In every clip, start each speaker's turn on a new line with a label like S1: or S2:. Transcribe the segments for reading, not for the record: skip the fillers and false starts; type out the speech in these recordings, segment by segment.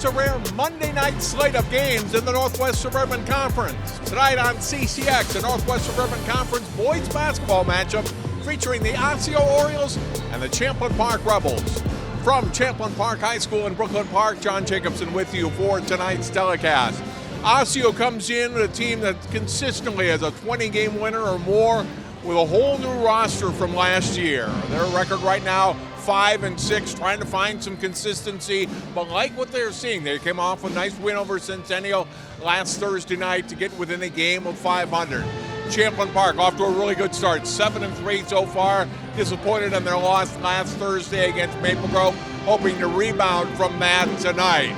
S1: It's a rare Monday night slate of games in the Northwest Suburban Conference. Tonight on CCX, the Northwest Suburban Conference boys basketball matchup featuring the Osseo Orioles and the Champlin Park Rebels. From Champlin Park High School in Brooklyn Park, John Jacobson with you for tonight's telecast. Osseo comes in with a team that consistently has a 20-game winner or more with a whole new roster from last year. Their record right now, 5-6, trying to find some consistency, but like what they're seeing, they came off with a nice win over Centennial last Thursday night to get within a game of 500. Champlin Park off to a really good start, 7-3 so far. Disappointed in their loss last Thursday against Maple Grove, hoping to rebound from that tonight.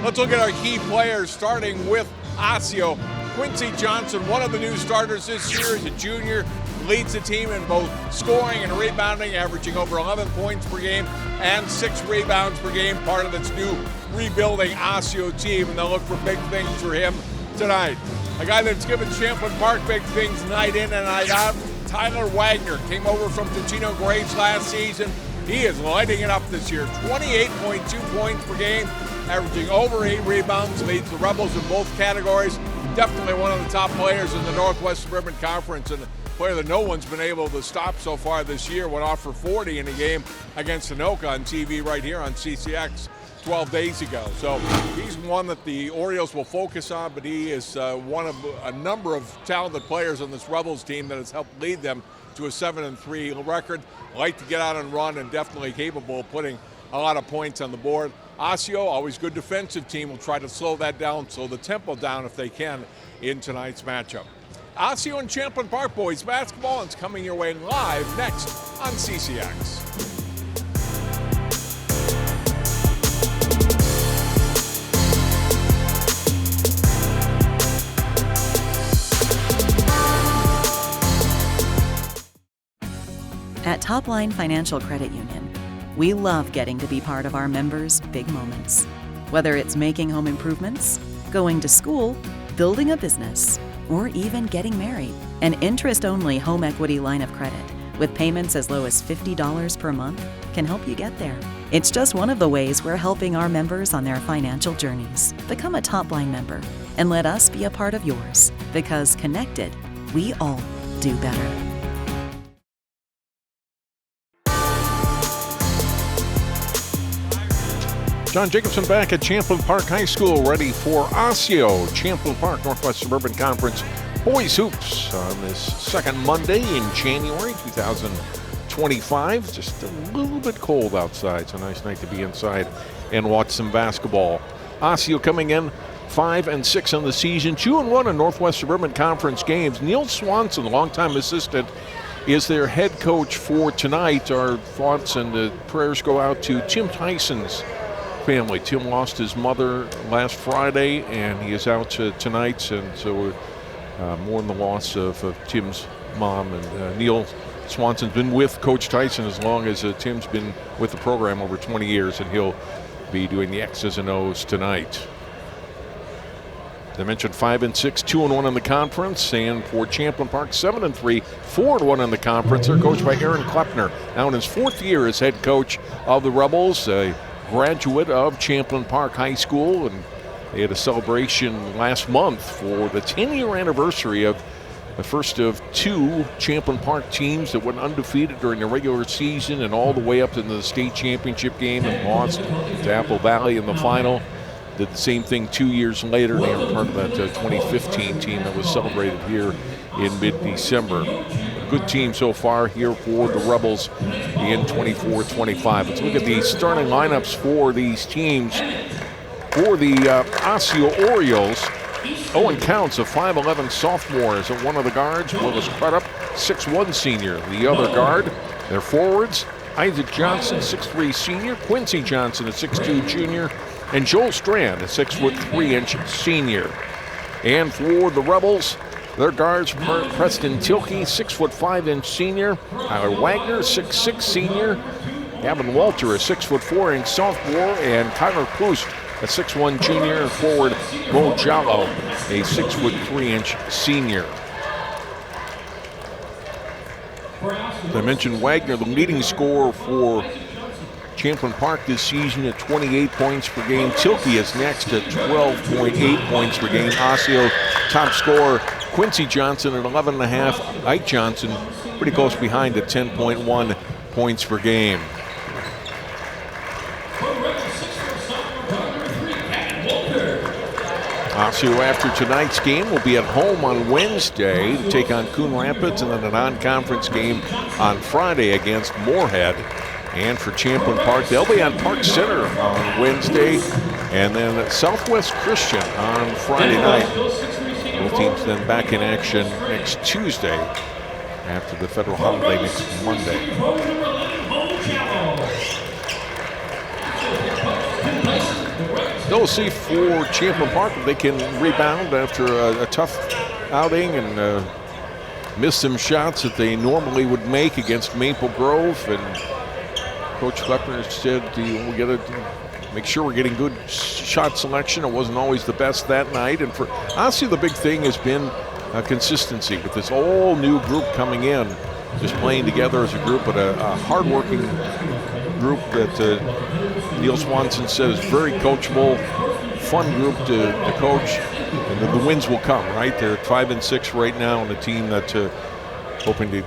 S1: Let's look at our key players, starting with Osseo. Quincy Johnson, one of the new starters this year, is a junior, leads the team in both scoring and rebounding, averaging over 11 points per game and 6 rebounds per game, part of its new rebuilding Osseo team, and they'll look for big things for him tonight. A guy that's given Champlin Park big things night in and night out, Tyler Wagner, came over from Ticino Grace last season. He is lighting it up this year, 28.2 points per game, averaging over 8 rebounds, leads the Rebels in both categories. Definitely one of the top players in the Northwest Suburban Conference, and a player that no one's been able to stop so far this year. Went off for 40 in a game against Anoka on TV right here on CCX 12 days ago. So he's one that the Orioles will focus on, but he is one of a number of talented players on this Rebels team that has helped lead them to a 7-3 record. Like to get out and run, and definitely capable of putting a lot of points on the board. Osseo, always good defensive team, will try to slow that down, slow the tempo down if they can in tonight's matchup. Osseo and Champlin Park boys basketball is coming your way live next on CCX.
S2: At Topline Financial Credit Union, we love getting to be part of our members' big moments. Whether it's making home improvements, going to school, building a business, or even getting married. An interest-only home equity line of credit with payments as low as $50 per month can help you get there. It's just one of the ways we're helping our members on their financial journeys. Become a Topline member and let us be a part of yours, because connected, we all do better.
S1: John Jacobson back at Champlin Park High School, ready for Osseo. Champlin Park, Northwest Suburban Conference boys hoops on this second Monday in January 2025. Just a little bit cold outside, so nice night to be inside and watch some basketball. Osseo coming in 5-6 on the season, 2-1 in Northwest Suburban Conference games. Neil Swanson, longtime assistant, is their head coach for tonight. Our thoughts and the prayers go out to Tim Tyson's family. Tim lost his mother last Friday, and he is out tonight, and so mourn the loss of Tim's mom. And Neil Swanson's been with Coach Tyson as long as Tim's been with the program, over 20 years, and he'll be doing the X's and O's tonight. They mentioned 5-6, 2-1 in the conference, and for Champlin Park, 7-3, 4-1 in the conference. They're coached by Aaron Klepner, now in his 4th year as head coach of the Rebels. Graduate of Champlin Park High School, and they had a celebration last month for the 10-year anniversary of the first of 2 Champlin Park teams that went undefeated during the regular season and all the way up to the state championship game and lost to Apple Valley in the final. Did the same thing 2 years later. They were part of that 2015 team that was celebrated here in mid-December. Good team so far here for the Rebels in 24-25. Let's look at the starting lineups for these teams. For the Osseo Orioles, Owen Counts, a 5'11 sophomore, is at one of the guards. Willis Crudup, 6'1 senior. The other guard, their forwards, Isaac Johnson, 6'3 senior. Quincy Johnson, a 6'2 junior. And Joel Strand, a 6'3" senior. And for the Rebels, their guards, Preston Tilkey, 6'5" senior. Tyler Wagner, 6'6" senior. Gavin Walter, a 6'4" sophomore. And Tyler Plust, a 6'1" junior. And forward Mo Jallo, a 6'3" senior. As I mentioned, Wagner, the leading scorer for Champlin Park this season at 28 points per game. Tilke is next at 12.8 points per game. Osseo top scorer Quincy Johnson at 11.5. Ike Johnson pretty close behind at 10.1 points per game. Osseo, after tonight's game, will be at home on Wednesday to take on Coon Rapids, and then a non-conference game on Friday against Moorhead. And for Champlin Park, they'll be on Park Center on Wednesday, and then at Southwest Christian on Friday night. Both teams then back in action next Tuesday after the federal holiday next Monday. They'll see for Champlin Park if they can rebound after a tough outing and miss some shots that they normally would make against Maple Grove. And Coach Kleppner said, we got to make sure we're getting good shot selection. It wasn't always the best that night. And for Osseo, the big thing has been consistency with this all new group coming in, just playing together as a group, but a hardworking group that Neil Swanson said is very coachable, fun group to coach, and the wins will come, right? They're 5-6 right now, and a team that's hoping to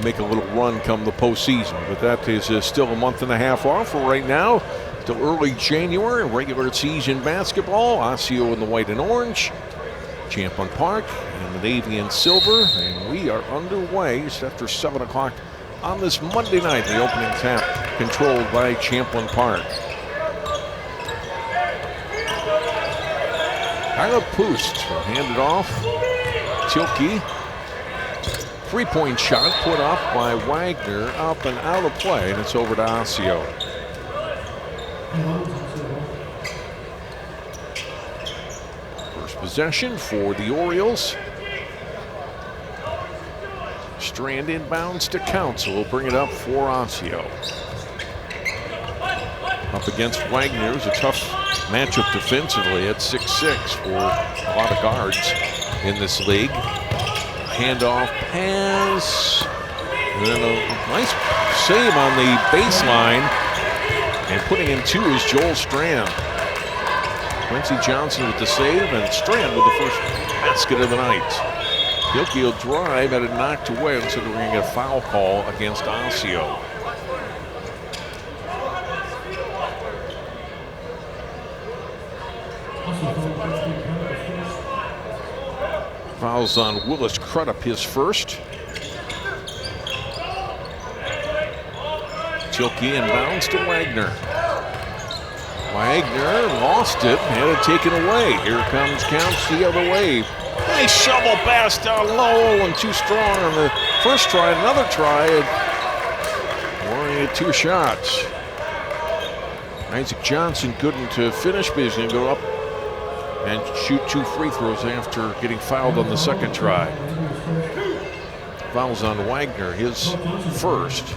S1: make a little run come the postseason. But that is still a month and a half off for right now. Still early January, regular season basketball. Osseo in the white and orange, Champlin Park in the navy and silver, and we are underway just after 7 o'clock on this Monday night. The opening tap controlled by Champlin Park. Kyla Poost will hand it off. Tilke. 3-point shot put up by Wagner, up and out of play, and it's over to Osseo. First possession for the Orioles. Strand inbounds to Council. Will bring it up for Osseo. Up against Wagner is a tough matchup defensively at 6'6" for a lot of guards in this league. Handoff pass. And then a nice save on the baseline. And putting in two is Joel Strand. Quincy Johnson with the save, and Strand with the first basket of the night. Tilke will drive, had it knocked away, and so we're going to get a foul call against Osseo. Fouls on Willis Crudup, his first. Tilke inbounds to Wagner. Wagner lost it, had it taken away. Here comes Counts the other way. Nice shovel pass down low, and too strong on the first try. Another try, only had 2 shots. Isaac Johnson couldn't finish, but he's going to go up and shoot 2 free throws after getting fouled on the second try. Fouls on Wagner, his first.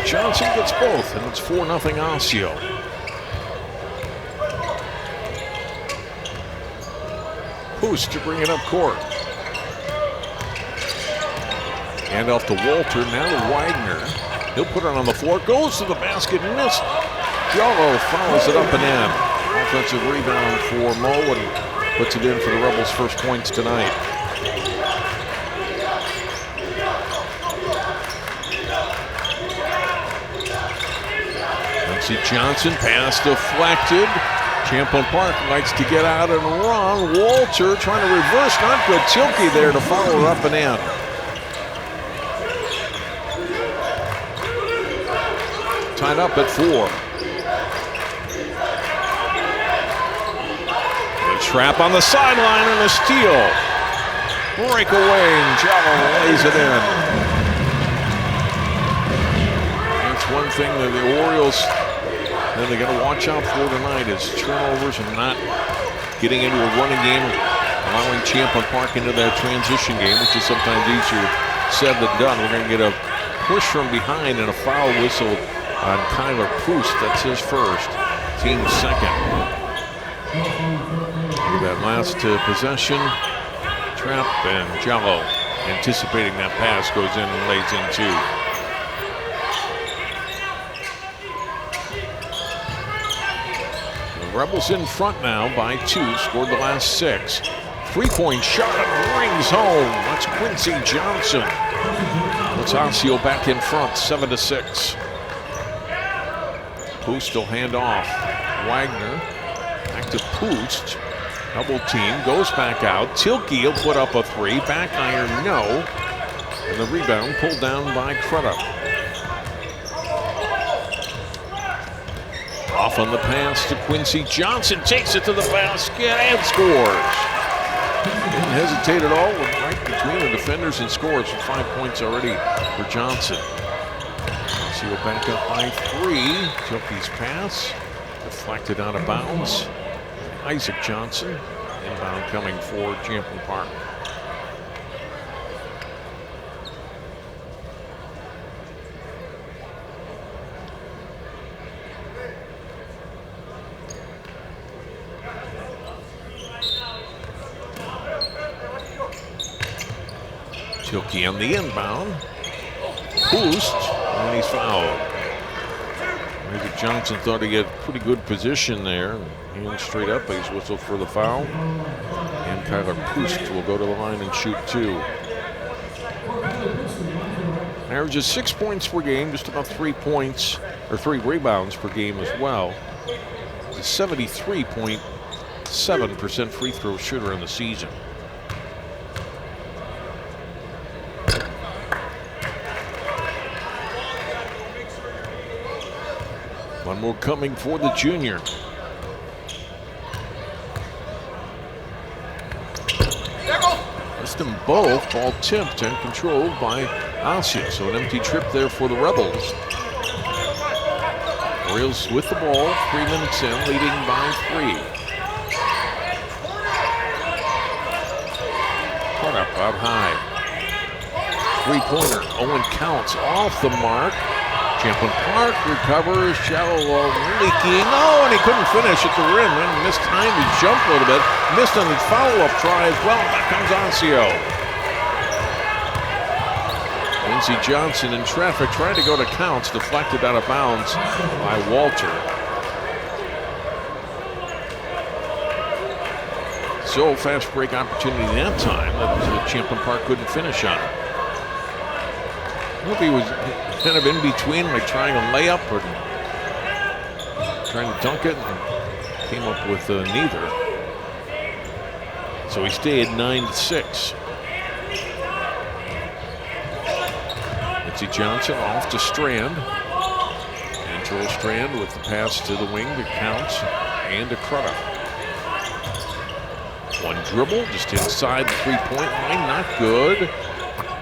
S1: Johnson gets both, and it's 4-0 Osseo. Poost to bring it up court. Hand off to Walter, now to Wagner. He'll put it on the floor, goes to the basket, missed. Giallo fouls it up and in. Offensive rebound for Mo, and puts it in for the Rebels' first points tonight. See Johnson, pass deflected. Champlin Park likes to get out and run. Walter trying to reverse, not good. Tilke there to follow it up and in. Tied up at 4. The trap on the sideline and a steal. Breakaway, and Java lays it in. That's one thing that the Orioles they got to watch out for tonight is turnovers and not getting into a running game. allowing Champlin Park into that transition game, which is sometimes easier said than done. We're going to get a push from behind and a foul whistle on Kyler Poost. That's his first, team's second. Look at that last possession. Trap and Jello, anticipating that pass, goes in and lays in two. The Rebels in front now by 2, scored the last 6. Three-point shot rings home. That's Quincy Johnson. That's Osseo back in front, 7-6. Poost will hand off. Wagner back to Poost. Double team, goes back out. Tilke will put up a 3. Back iron, no. And the rebound pulled down by Crudup. Off on the pass to Quincy Johnson. Takes it to the basket and scores. Didn't hesitate at all. Went right between the defenders and scores for 5 points already for Johnson. So we'll back up by 3. Tilke's pass deflected out of bounds. Isaac Johnson inbound coming for Champlin Park. Tilke on the inbound. Boost, and he's fouled. Isaac Johnson thought he had pretty good position there. Hands straight up, he's whistled for the foul. And Kyler Poost will go to the line and shoot 2. Averages 6 points per game, just about 3 points, or 3 rebounds per game as well. He's a 73.7% free throw shooter in the season. One more coming for the junior. Missed them both. Ball tipped and controlled by Osseo. So an empty trip there for the Rebels. Orioles with the ball. 3 minutes in, leading by 3. Put up out high. 3-pointer. Owen counts off the mark. Champlin Park recovers. Shallow leaking. Oh, and he couldn't finish at the rim. And missed time to jump a little bit. Missed on the follow-up try as well. Back comes Osseo. Quincy Johnson in traffic, tried to go to Counts, deflected out of bounds by Walter. So fast break opportunity that time that Champlin Park couldn't finish on. I hope he was kind of in between, like trying a layup or trying to dunk it, and came up with neither. So he stayed 9-6. Quincy Johnson off to Strand. And Joel Strand with the pass to the wing to Counts and to Crudup. One dribble just inside the 3-point line, not good.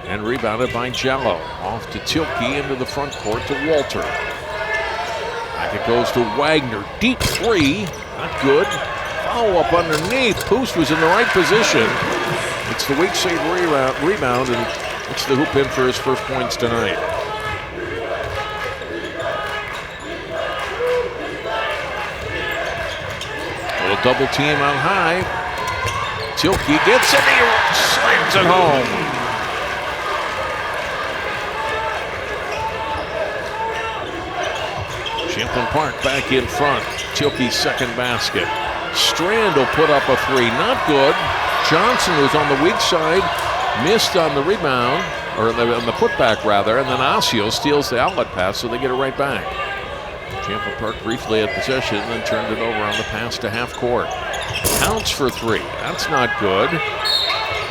S1: And rebounded by Jello. Off to Tilke into the front court to Walter. Back it goes to Wagner. Deep 3. Not good. Follow up underneath. Poost was in the right position. It's the weak side rebound, and it's the hoop in for his first points tonight. A little double team on high. Tilke gets it. He slams it home. Champlin Park back in front. Tilke's second basket. Strand will put up a 3. Not good. Johnson was on the weak side. Missed on the rebound, or on the putback rather, and then Osseo steals the outlet pass, so they get it right back. Champlin Park briefly had possession, and then turned it over on the pass to half court. Counts for 3. That's not good.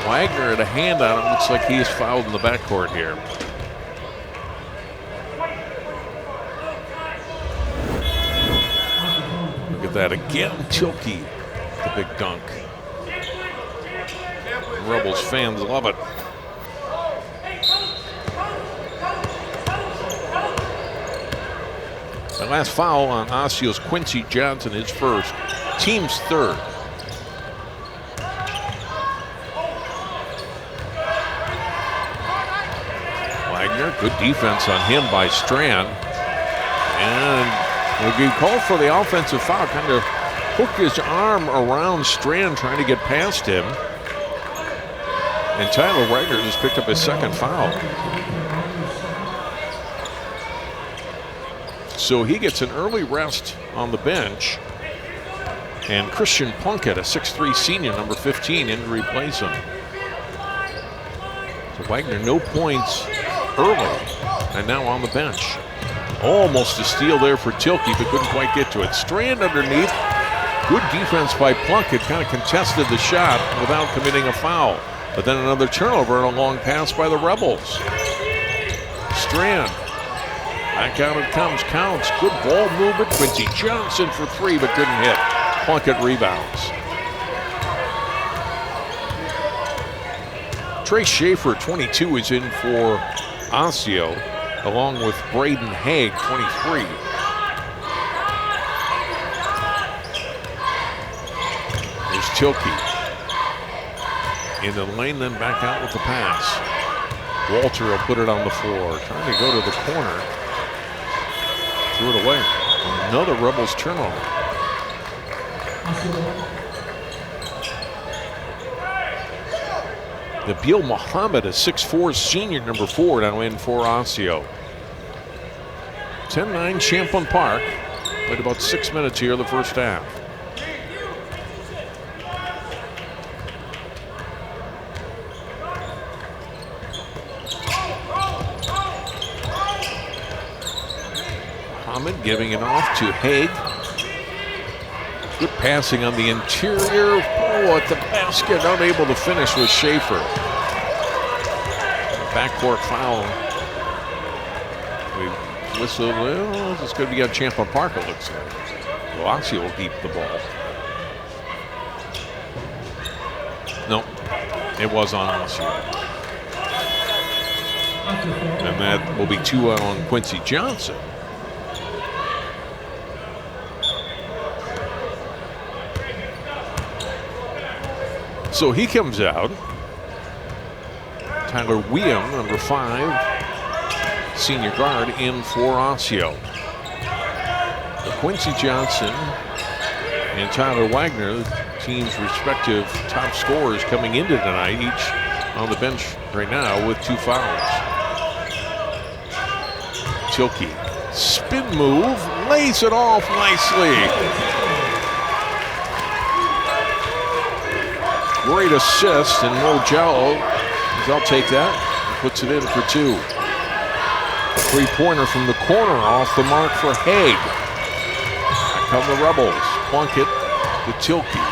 S1: Wagner had a hand on him. Looks like he's fouled in the backcourt here. That again, Tilke, the big dunk. Rebels fans love it. The last foul on Osseo's Quincy Johnson, his first, team's third. Wagner, good defense on him by Strand. And would be called for the offensive foul, kind of hooked his arm around Strand trying to get past him. And Tyler Wagner just picked up his second foul. So he gets an early rest on the bench. And Christian Plunkett, a 6'3 senior, number 15, in to replace him. So Wagner, no points early, and now on the bench. Almost a steal there for Tilke, but couldn't quite get to it. Strand underneath. Good defense by Plunkett, kind of contested the shot without committing a foul. But then another turnover and a long pass by the Rebels. Strand, back out it comes, counts. Good ball movement. Quincy Johnson for three, but couldn't hit. Plunkett rebounds. Trey Schaefer, 22, is in for Osseo, along with Braden Haig, 23. There's Tilke. In the lane, then back out with the pass. Walter will put it on the floor, trying to go to the corner. Threw it away. Another Rebels turnover. Nabil Muhammad, a 6'4 senior, number 4, now in for Osseo. 10-9 Champlin Park. Played about 6 minutes here in the first half. Muhammad giving it off to Haig. Good passing on the interior. Oh, at the basket, unable to finish with Schaefer. Backcourt foul. We whistled. Well, it's going to be on Champlin Park, it looks like. Well, Osseo will keep the ball. No, it was on Osseo. And that will be 2 on Quincy Johnson. So he comes out. Tyler William, number 5, senior guard, in for Osseo. Quincy Johnson and Tyler Wagner, the team's respective top scorers coming into tonight, each on the bench right now with 2 fouls. Tilke, spin move, lays it off nicely. Great assist, and Mojello, I'll take that, and puts it in for 2. Three-pointer from the corner, off the mark for Haig. Back come the Rebels. Plunkett to Tilke.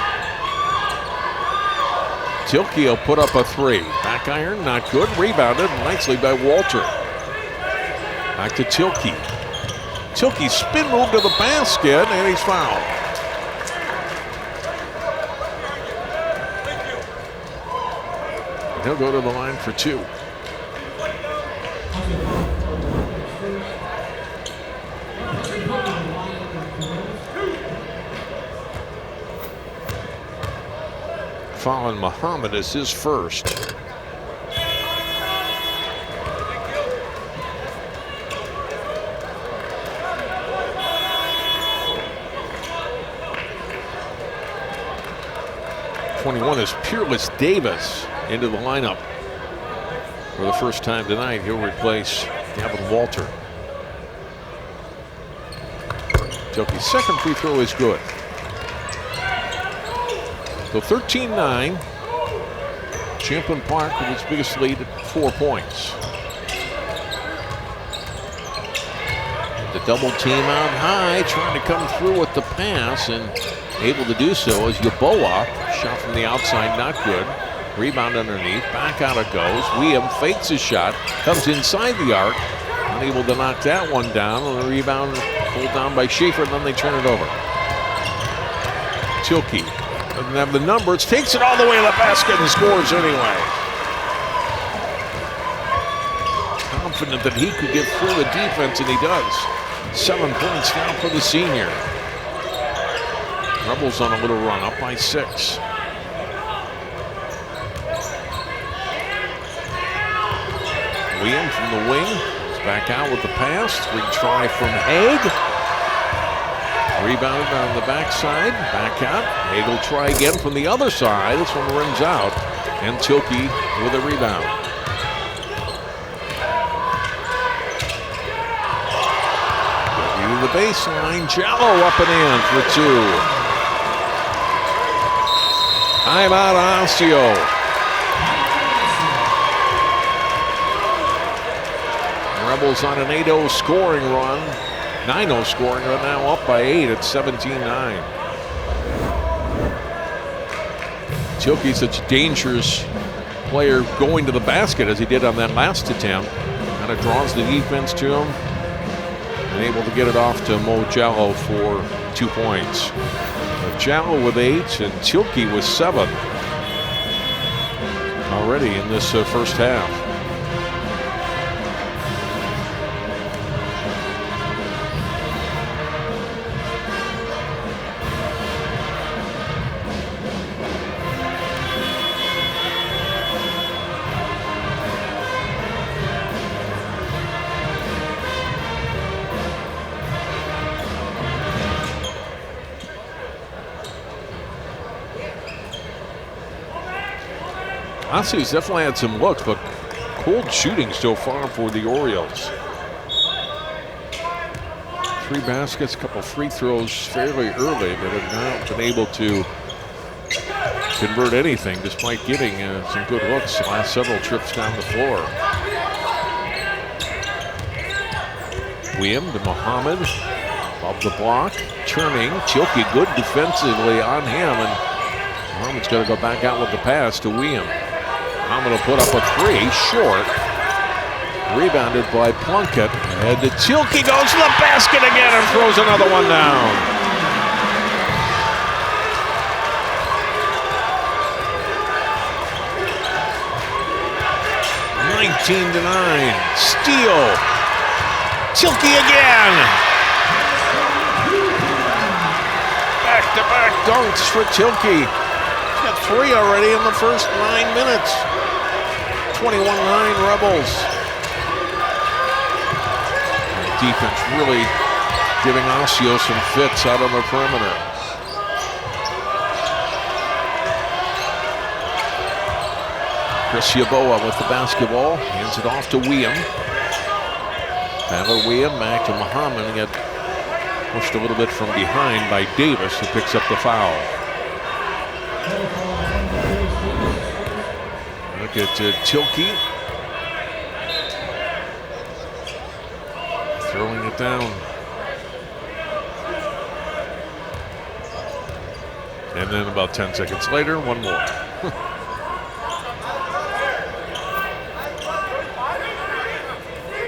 S1: Tilke will put up a 3. Back iron, not good. Rebounded nicely by Walter. Back to Tilke. Tilke spin move to the basket, and he's fouled. He'll go to the line for 2. Fallon Muhammad is his first. #21 is Peerless Davis into the lineup for the first time tonight. He'll replace Gavin Walter. Tilke's second free throw is good. So 13-9. Champlin Park with its biggest lead at 4 points. The double team out high, trying to come through with the pass, and able to do so as Yeboah. Shot from the outside, not good. Rebound underneath, back out it goes. William fakes his shot, comes inside the arc, unable to knock that one down. And the rebound pulled down by Schaefer, and then they turn it over. Tilke doesn't have the numbers, takes it all the way to the basket and scores anyway. Confident that he could get through the defense, and he does. 7 points now for the senior. Rebels on a little run, up by 6. William from the wing. He's back out with the pass. Retry from Haig. Rebounded on the backside. Back out. Haig will try again from the other side. This one rims out. And Tilke with a rebound. To the baseline. Jallo up and in for two. Timeout Osseo. Rebels on an 8-0 scoring run. 9-0 scoring run, now up by 8 at 17-9. Tilke's such a dangerous player going to the basket as he did on that last attempt. Kind of draws the defense to him. And able to get it off to Mo Jallo for 2 points. Jallo with 8 and Tilke with 7 already in this first half. Osseo's definitely had some looks, but cold shooting so far for the Orioles. 3 baskets, a couple free throws fairly early, but have not been able to convert anything despite getting some good looks the last several trips down the floor. William to Muhammad, above the block, turning. Tilke good defensively on him, and Muhammad's going to go back out with the pass to William. Muhammad will put up a 3, short. Rebounded by Plunkett. And Tilke goes to the basket again and throws another one down. (19-9). Steal. Tilke again. Back-to-back dunks for Tilke. He's got 3 already in the first 9 minutes. 21-9 Rebels. Defense really giving Osseo some fits out on the perimeter. Chris Yaboa with the basketball. Hands it off to William. Tyler William back to Muhammad. He got pushed a little bit from behind by Davis, who picks up the foul. Look at Tilke. Throwing it down. And then about 10 seconds later, one more.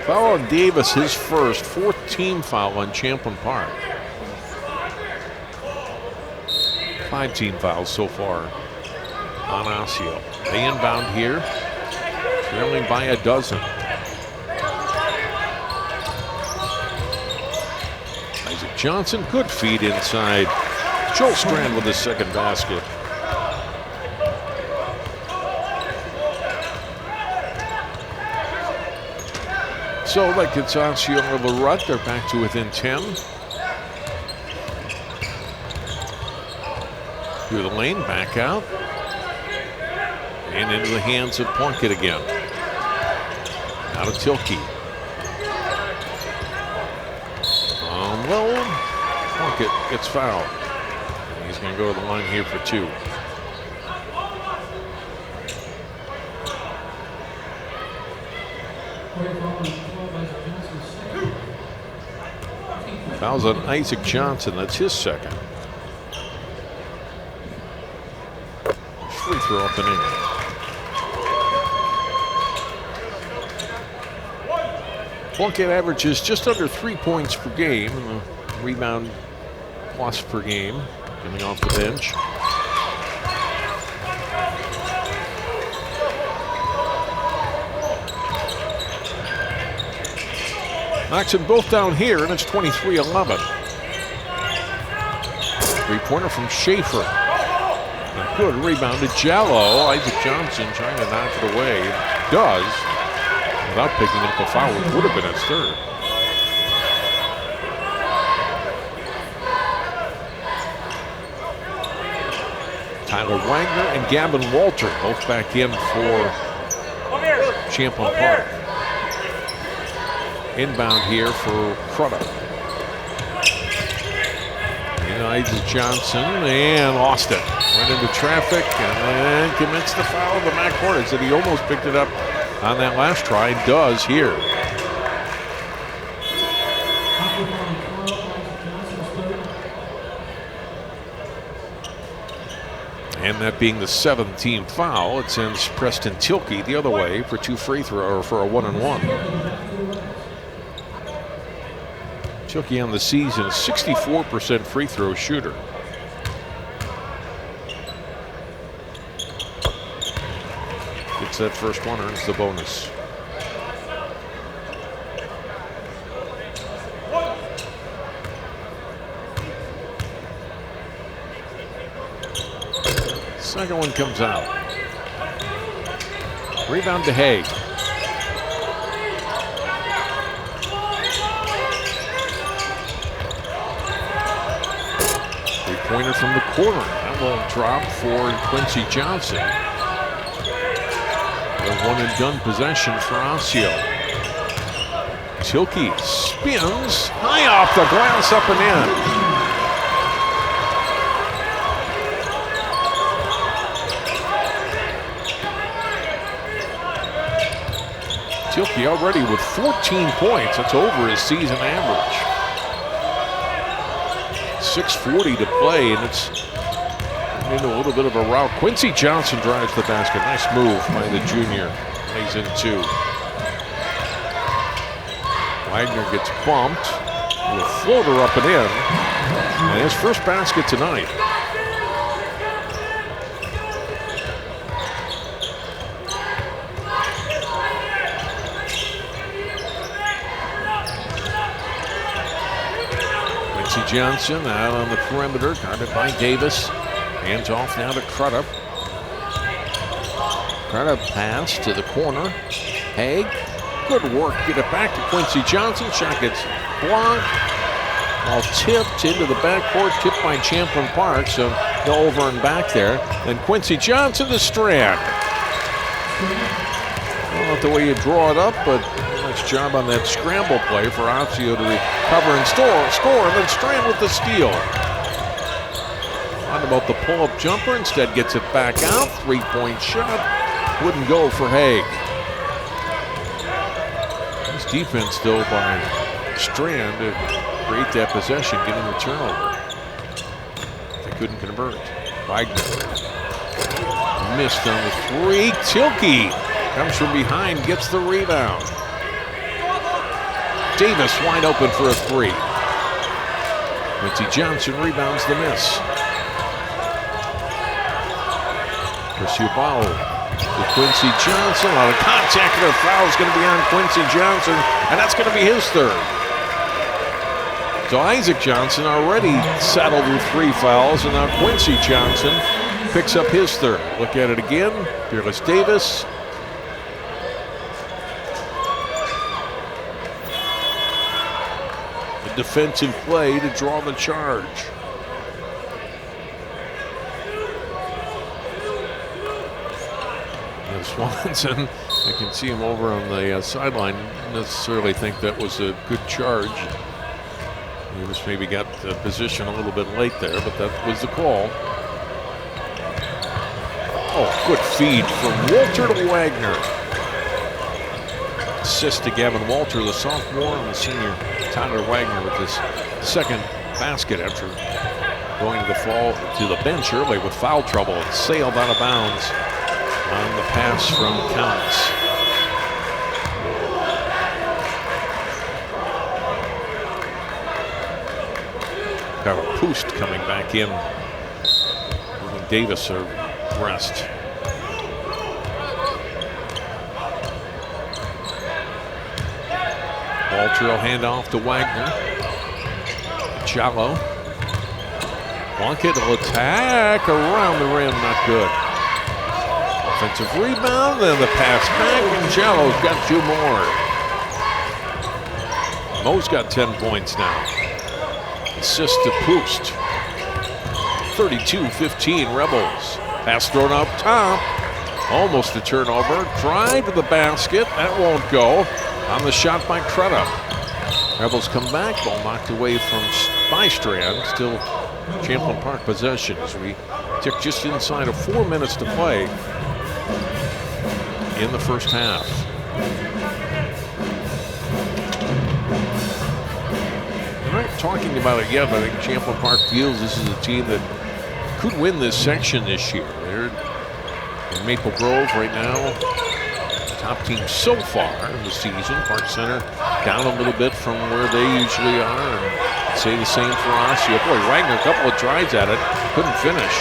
S1: Foul on Davis, his first, 4th team foul on Champlin Park. 5 team fouls so far on Osseo. They inbound here, trailing by a dozen. Isaac Johnson, good feed inside. Joel Strand with his second basket. So that gets Osseo out of a rut. They're back to within 10. Through the lane, back out. And into the hands of Plunkett again. Out of Tilke. Well, Plunkett gets fouled. And he's going to go to the line here for 2. Fouls on Isaac Johnson. That's his second. Free throw up and in. Plunkett averages just under 3 points per game, and a rebound plus per game coming off the bench. Knocks them both down here, and it's 23-11. 3-pointer from Schaefer. A good rebound to Jallo. Isaac Johnson trying to knock it away. Does. without picking up the foul, which would have been his third. Tyler Wagner and Gavin Walter both back in for Champlin Park. Inbound here for Crudup. Unites Johnson and lost it. Went into traffic and commits the foul in the backcourt. He said he almost picked it up on that last try. Does here. And that being the 7th team foul, it sends Preston Tilkey the other way for two free throw, or for a 1-and-1. Tilkey on the season, 64% free throw shooter. Gets that first one, earns the bonus. Second one comes out. Rebound to Haig. Three-pointer from the corner. That won't drop for Quincy Johnson. A one-and-done possession for Osseo. Tilkey spins high off the glass, up and in. Tilkey already with 14 points. That's over his season average. 6:40 to play, and it's into a little bit of a rout. Quincy Johnson drives the basket. Nice move by the junior. Lays in two. Wagner gets bumped. With a floater up and in. And his first basket tonight. Johnson out on the perimeter, guarded by Davis. Hands off now to Crudup. Crudup pass to the corner. Haig, good work. Get it back to Quincy Johnson. Shot gets blocked. All tipped into the backcourt, tipped by Champlin Park. So go over and back there. And Quincy Johnson to Strand. I don't know the way you draw it up, but nice job on that scramble play for Osseo to recover and score, and then Strand with the steal. Thought about the pull-up jumper, instead gets it back out. Three-point shot, wouldn't go for Haig. Nice defense still by Strand to create that possession, getting the turnover. They couldn't convert. Wagner missed on the three. Tilkey comes from behind, gets the rebound. Davis wide open for a three. Quincy Johnson rebounds the miss. Suburbs to Quincy Johnson. A lot of contact, and a foul is going to be on Quincy Johnson, and that's going to be his third. So Isaac Johnson already saddled with 3 fouls, and now Quincy Johnson picks up his third. Look at it again. Fearless Davis. The defensive play to draw the charge. And Swanson, I can see him over on the sideline. Didn't necessarily think that was a good charge. He just maybe got the position a little bit late there, but that was the call. Oh, good feed from Walter to Wagner. Assist to Gavin Walter, the sophomore, and the senior Tyler Wagner with his second basket after going to the fall to the bench early with foul trouble. It sailed out of bounds on the pass from Counts. Got a Poost coming back in, giving Davis a rest. Walter will hand off to Wagner. Jallo. Plunkett will attack around the rim, not good. Offensive rebound, then the pass back, and Jello's got 2 more. Mo's got 10 points now. Assist to Poost. 32-15 Rebels. Pass thrown up top. Almost a turnover. Drive to the basket. That won't go. On the shot by Crudup. Rebels come back. Ball knocked away from Bystrand. Still Champlin Park possession as we tick just inside of 4 minutes to play in the first half. We're not talking about it yet, but I think Champlin Park feels this is a team that could win this section this year. They're in Maple Grove right now. Top team so far in the season. Park Center down a little bit from where they usually are. And I'd say the same for Osseo. Boy, Wagner, a couple of tries at it. Couldn't finish.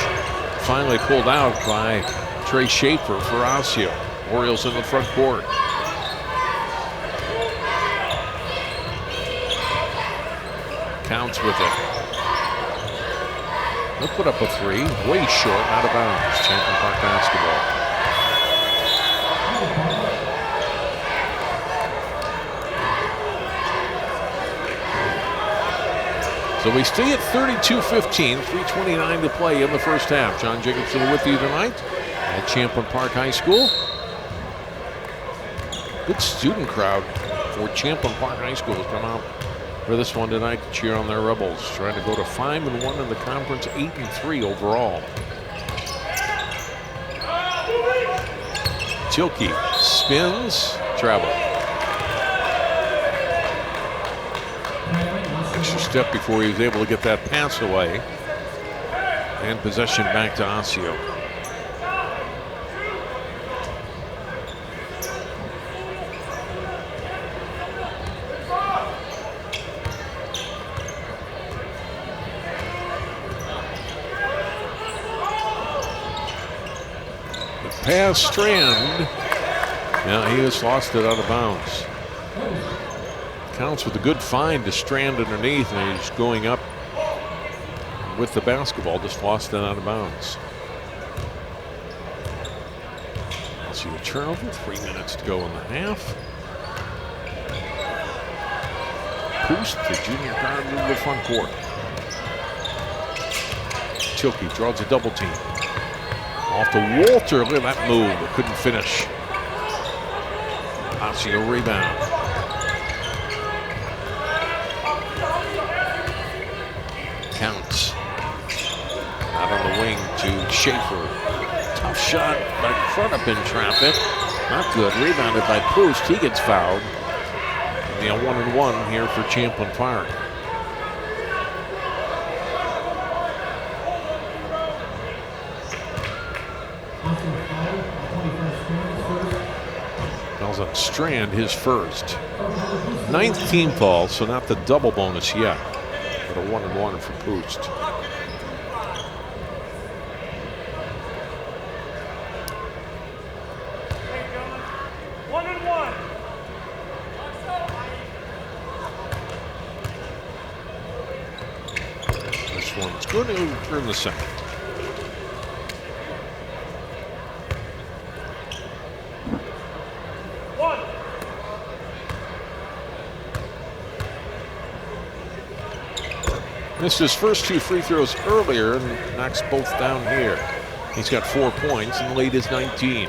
S1: Finally pulled out by Trey Schaefer for Osseo. Orioles in the front court. Counts with it. They'll put up a 3. Way short, out of bounds. Champlin Park basketball. So we stay at 32-15, 3:29 to play in the first half. John Jacobson with you tonight at Champlin Park High School. Good student crowd for Champlin Park High School has come out for this one tonight to cheer on their Rebels. Trying to go to 5-1 in the conference, 8-3 overall. Tilke spins, travel. Extra step before he was able to get that pass away. And possession back to Osseo. Pass Strand. Now he has lost it out of bounds. Counts with a good find to Strand underneath, and he's going up with the basketball. Just lost it out of bounds. Let's see a turnover. 3 minutes to go in the half. Poost, the junior guard, in the front court. Tilke draws a double team. Off to Walter. Look at that move. But couldn't finish. Osseo rebound. Counts. Out on the wing to Schaefer. Tough shot by Crudup in traffic. Not good. Rebounded by Poost. He gets fouled. And a 1-1 here for Champlin Park. On Strand, his first. 9th team foul, so not the double bonus yet, but a 1-1 for Poost. This one's good. He'll return the second. Missed his first 2 free throws earlier and knocks both down here. He's got 4 points and the lead is 19.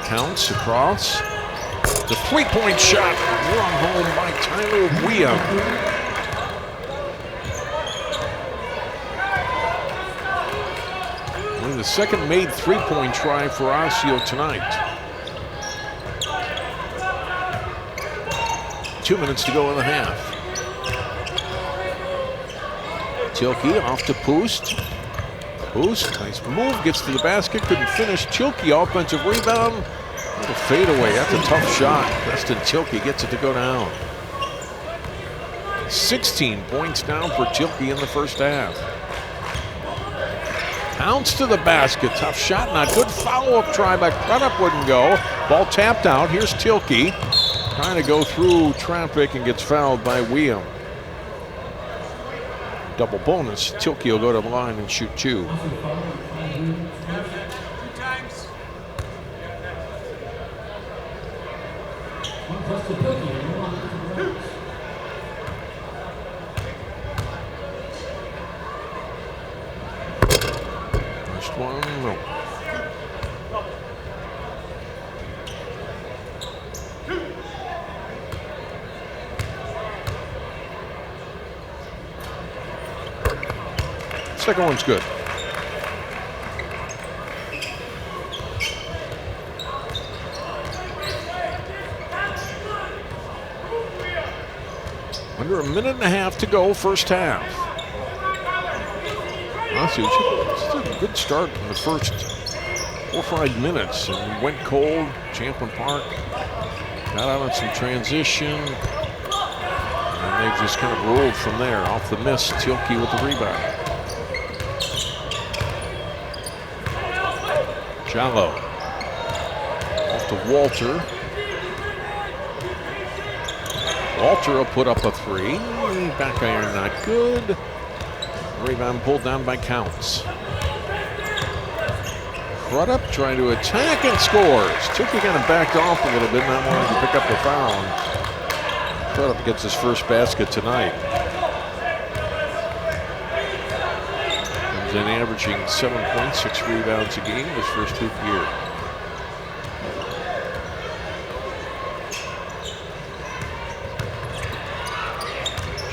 S1: Counts across. The 3-point shot run home by Tyler Weah. Only the second made 3-point try for Osseo tonight. 2 minutes to go in the half. Tilke off to Poost. Poost, nice move, gets to the basket, couldn't finish. Tilke, offensive rebound. Little fadeaway, that's a tough shot. Preston Tilke gets it to go down. 16 points down for Tilke in the first half. Pounds to the basket, tough shot, not good. Follow-up try by Crudup, wouldn't go. Ball tapped out, here's Tilke. Trying to go through traffic and gets fouled by Weah. double bonus. Tilke will go to the line and shoot 2. First one, no. Second one's good. Under a minute and a half to go, first half. Honestly, it's a good start in the first 4 or 5 minutes. And went cold, Champlin Park got out on some transition. And they just kind of rolled from there. Off the miss, Tilke with the rebound. Jallo off to Walter. Walter will put up a 3. Back iron not good. Rebound pulled down by Counts. Crudup trying to attack and scores. Tilke kind of backed off a little bit, not wanting to pick up the foul. Crudup gets his first basket tonight. He's been averaging 7.6 rebounds a game his first hoop year.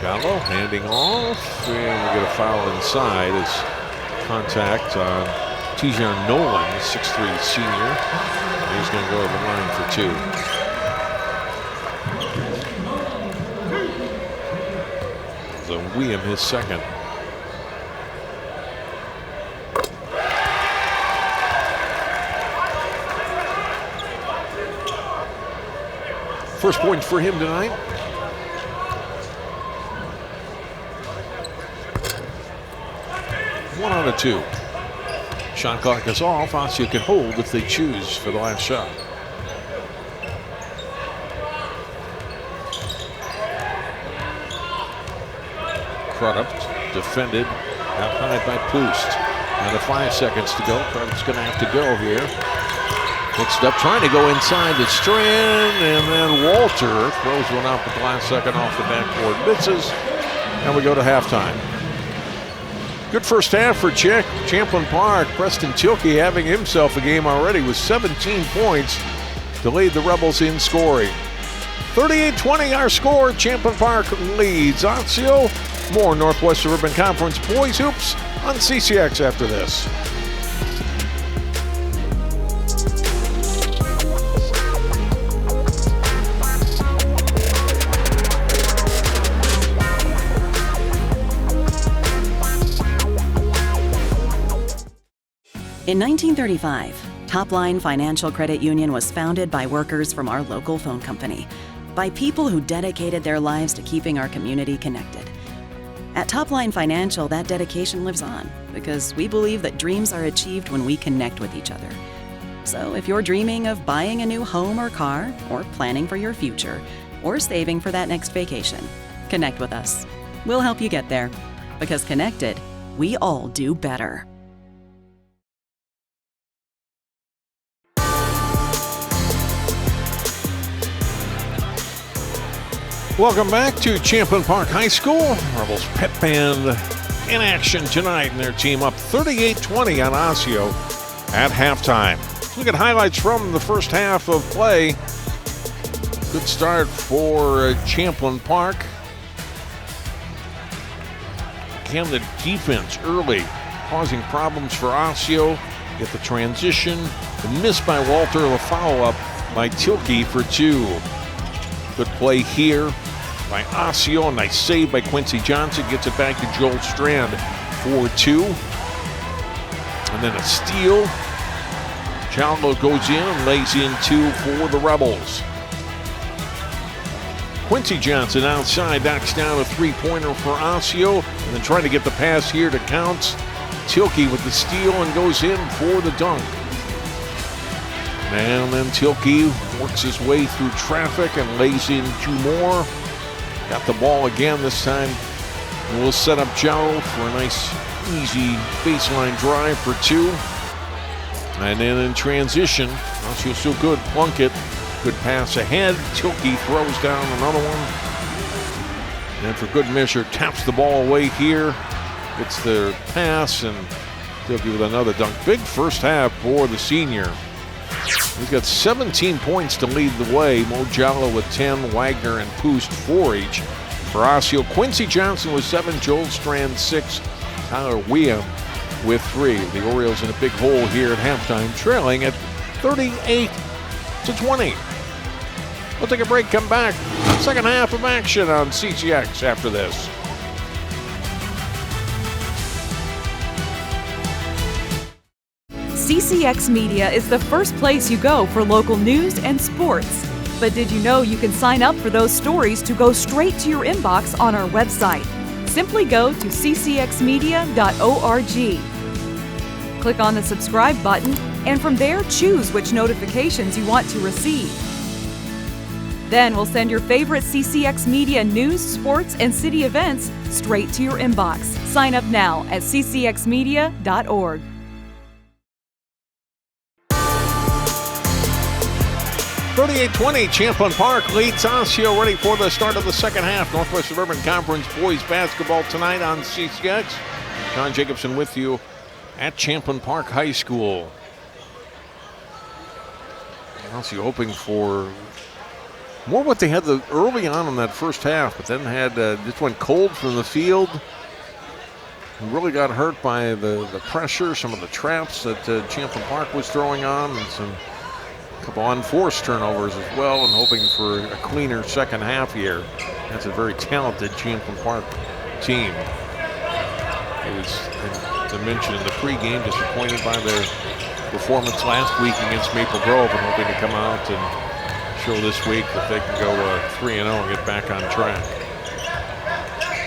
S1: Jallo handing off, and we get a foul inside as contact on Tijan Nolan, 6'3" senior. He's going to go to the line for 2. So William his second. First point for him tonight. One out of 2. Shot clock is off. Osseo can hold if they choose for the last shot. Crudup defended outside by Poost. Under 5 seconds to go. Crudup's going to have to go here. Mixed up, trying to go inside the Strand, and then Walter throws one out at the last second off the backboard. Misses, and we go to halftime. Good first half for Champlin Park. Preston Tilke having himself a game already with 17 points to lead the Rebels in scoring. 38-20 our score. Champlin Park leads Osseo. More Northwest Suburban Conference boys hoops on CCX after this.
S2: In 1935, Topline Financial Credit Union was founded by workers from our local phone company, by people who dedicated their lives to keeping our community connected. At Topline Financial, that dedication lives on because we believe that dreams are achieved when we connect with each other. So if you're dreaming of buying a new home or car, or planning for your future, or saving for that next vacation, connect with us. We'll help you get there, because connected, we all do better.
S1: Welcome back to Champlin Park High School. Rebels pep band in action tonight, and their team up 38-20 on Osseo at halftime. Let's look at highlights from the first half of play. Good start for Champlin Park. Again, the defense early causing problems for Osseo. Get the transition. The miss by Walter, the follow-up by Tilke for 2. Good play here by Osseo. Nice save by Quincy Johnson. Gets it back to Joel Strand for 2. And then a steal. Jallo goes in and lays in 2 for the Rebels. Quincy Johnson outside knocks down a 3-pointer for Osseo. And then trying to get the pass here to Counts. Tilke with the steal and goes in for the dunk. And then Tilke works his way through traffic and lays in 2 more. Got the ball again, this time And we'll set up Joe for a nice, easy baseline drive for 2. And then in transition, Osseo still good. Plunkett, good pass ahead. Tilke throws down another one. And for good measure, taps the ball away here. Gets the pass, and Tilke with another dunk. Big first half for the senior. He's got 17 points to lead the way. Mo Jallo with 10, Wagner and Poost 4 each. For Osseo, Quincy Johnson with 7, Joel Strand 6, Tyler Weah with 3. The Orioles in a big hole here at halftime, trailing at 38-20. We'll take a break, come back. Second half of action on CCX after this.
S3: CCX Media is the first place you go for local news and sports. But did you know you can sign up for those stories to go straight to your inbox on our website? Simply go to ccxmedia.org. Click on the subscribe button, and from there choose which notifications you want to receive. Then we'll send your favorite CCX Media news, sports, and city events straight to your inbox. Sign up now at ccxmedia.org.
S1: 38-20, Champlin Park leads Osseo, ready for the start of the second half. Northwest Suburban Conference boys basketball tonight on CCX. John Jacobson with you at Champlin Park High School. Osseo hoping for more what they had early on in that first half, but then just went cold from the field. Really got hurt by the pressure, some of the traps that Champlin Park was throwing on, and a couple unforced turnovers as well, and hoping for a cleaner second half here. That's a very talented Champlin Park team. It was, as I mentioned in the pregame, disappointed by their performance last week against Maple Grove, and hoping to come out and show this week that they can go 3-0 and get back on track.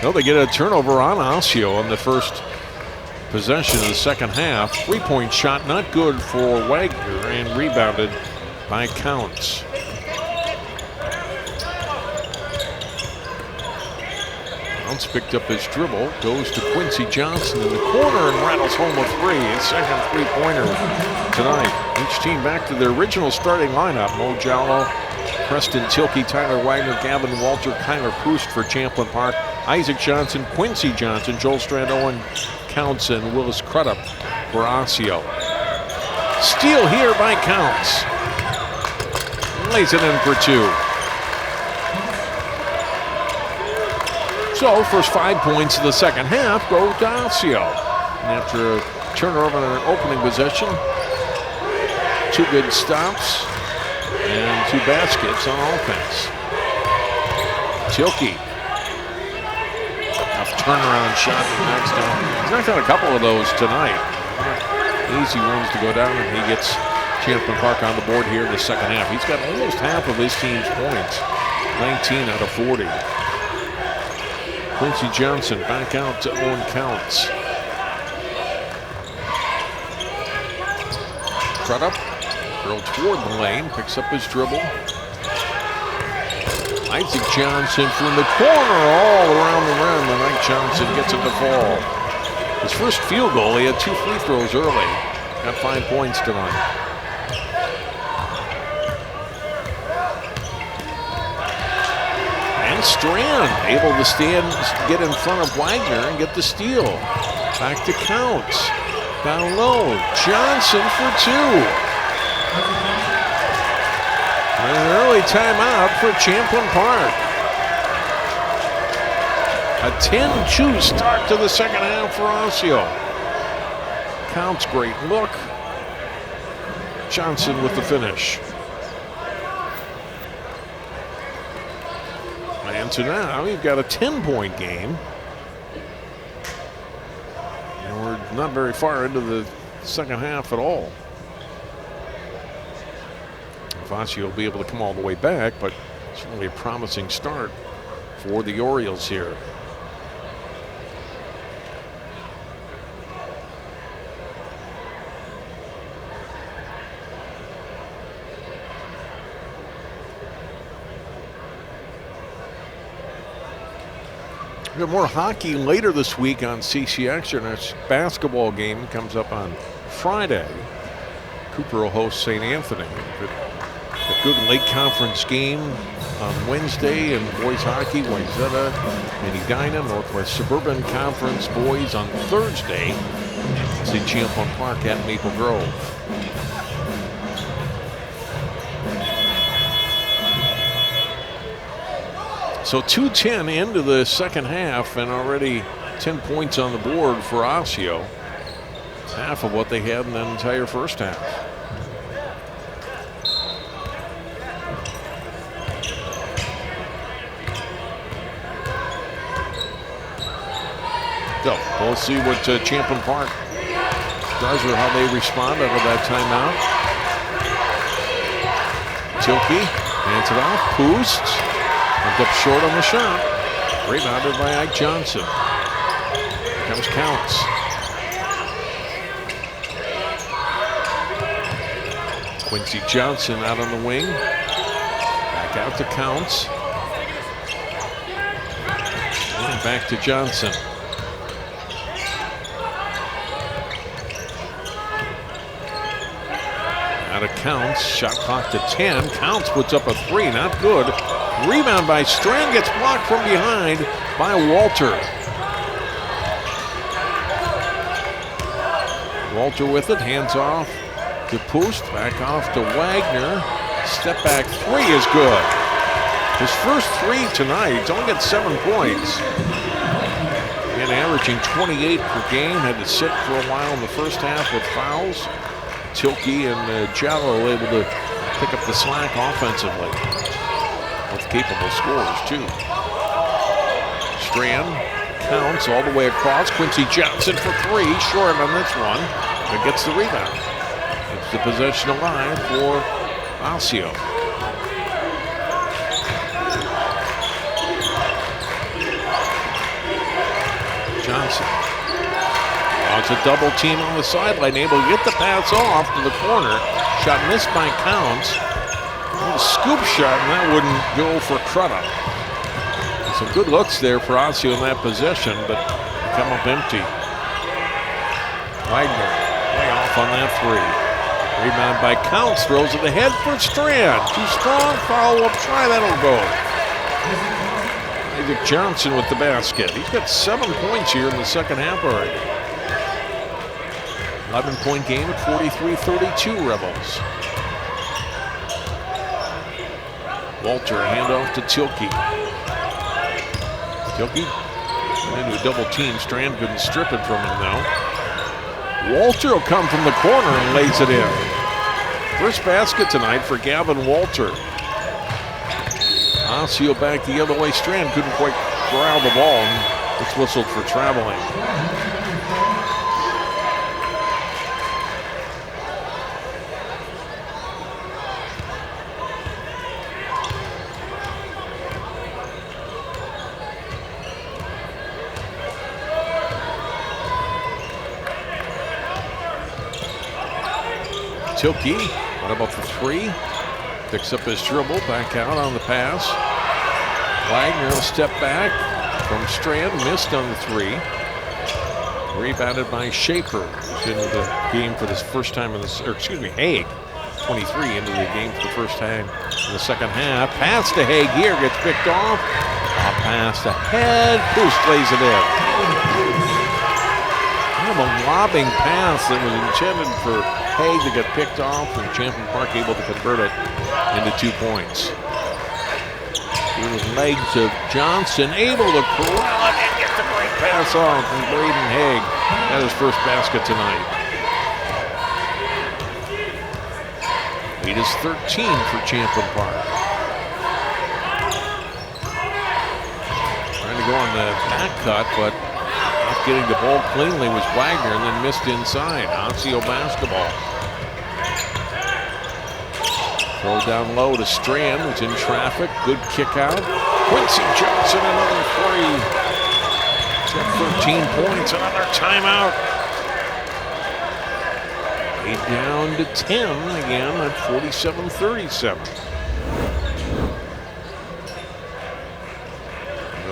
S1: Well, they get a turnover on Osseo on the first possession of the second half. Three-point shot not good for Wagner, and rebounded by Counts. Counts picked up his dribble, goes to Quincy Johnson in the corner and rattles home a 3. His second three-pointer tonight. Each team back to their original starting lineup. Mo Jallo, Preston Tilke, Tyler Wagner, Gavin Walter, Kyler Poost for Champlin Park, Isaac Johnson, Quincy Johnson, Joel Strand, Owen Counts, and Willis Crudup for Osseo. Steal here by Counts. Lays it in for 2. So, first 5 points of the second half go to Osseo. And after a turnover in an opening possession, 2 good stops and 2 baskets on offense. Tilke. Tough turnaround shot and knocks down. He's knocked down a couple of those tonight. Easy ones to go down, and he gets Champlin Park on the board here in the second half. He's got almost half of his team's points, 19 out of 40. Quincy Johnson back out to Owen Counts. Crudup, girl toward the lane, picks up his dribble. Isaac Johnson from the corner all around the rim, and Ike Johnson gets it to fall. His first field goal, he had 2 free throws early. Got 5 points tonight. Strand able to get in front of Wagner and get the steal. Back to Counts. Down low. Johnson for 2. And an early timeout for Champlin Park. A 10-2 start to the second half for Osseo. Counts, great look. Johnson with the finish. And so now we've got a 10-point game. And we're not very far into the second half at all. Osseo will be able to come all the way back, but it's really a promising start for the Orioles here. We have more hockey later this week on CCX. Our next basketball game comes up on Friday. Cooper will host St. Anthony. A good late conference game on Wednesday, and boys hockey, Wayzata and Edina. Northwest Suburban Conference boys on Thursday. It's in Champlin Park at Maple Grove. So 2:10 into the second half, and already 10 points on the board for Osseo. It's half of what they had in the entire first half. So we'll see what Champlin Park does or how they respond out of that timeout. Tilke hands it off. Poost went up short on the shot. Rebounded by Ike Johnson. Here comes Counts. Quincy Johnson out on the wing. Back out to Counts. And back to Johnson. Out of Counts, shot clock to 10. Counts puts up a three, not good. Rebound by Strand, gets blocked from behind by Walter. Walter with it, hands off to Poost, back off to Wagner. Step back three is good. His first three tonight, he's only got 7 points. And averaging 28 per game, had to sit for a while in the first half with fouls. Tilke and Jallo able to pick up the slack offensively with capable scorers too. Strand counts all the way across. Quincy Johnson for three, short on this one, but gets the rebound. It's the possession alive for Osseo. Johnson. It's a double team on the sideline, able to get the pass off to the corner. Shot missed by Counts. A scoop shot, and that wouldn't go for Crudup. Some good looks there for Osseo in that possession, but come up empty. Wagner way off on that three. Rebound by Counts, throws it ahead for Strand. Too strong, follow-up try, that'll go. Isaac Johnson with the basket. He's got 7 points here in the second half already. 11-point game at 43-32 Rebels. Walter, handoff to Tilke. Tilke into a double team. Strand couldn't strip it from him though. Walter will come from the corner and lays it in. First basket tonight for Gavin Walter. Osseo back the other way. Strand couldn't quite corral the ball, and it's whistled for traveling. Tilke, what about the three? Picks up his dribble, back out on the pass. Wagner will step back from Strand, missed on the three. Rebounded by Schaefer, who's into the game for this first time in this, or excuse me, Haig, 23 into the game for the first time in the second half. Pass to Haig here, gets picked off. A pass ahead, Boost lays it in. Kind of a lobbing pass that was intended for Haig to get picked off, and Champlin Park able to convert it into 2 points. Through his legs of Johnson, able to corral it and get the great pass off from Braden Haig. That is first basket tonight. Lead is 13 for Champlin Park. Trying to go on the back cut, but not getting the ball cleanly was Wagner, and then missed inside. Osseo basketball. Throw down low to Strand, who's in traffic. Good kick out. Quincy Johnson, another three. He's got 13 points, another timeout. Way down to 10 again at 47-37.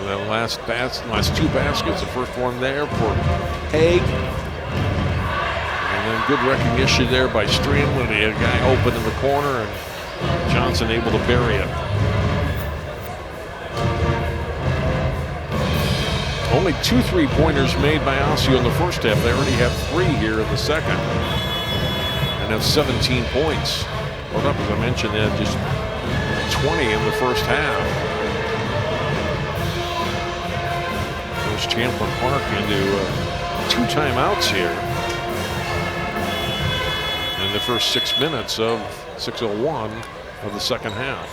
S1: the last two baskets. The first one there for Haig. And then good recognition there by Strandland. He had a guy open in the corner, and Johnson able to bury it. Only 2 3-pointers made by Osseo in the first half. They already have 3 here in the second. And have 17 points. Well, up, as I mentioned, they had just 20 in the first half. There's Champlin Park into 2 timeouts here in the first 6 minutes of 6:01 of the second half.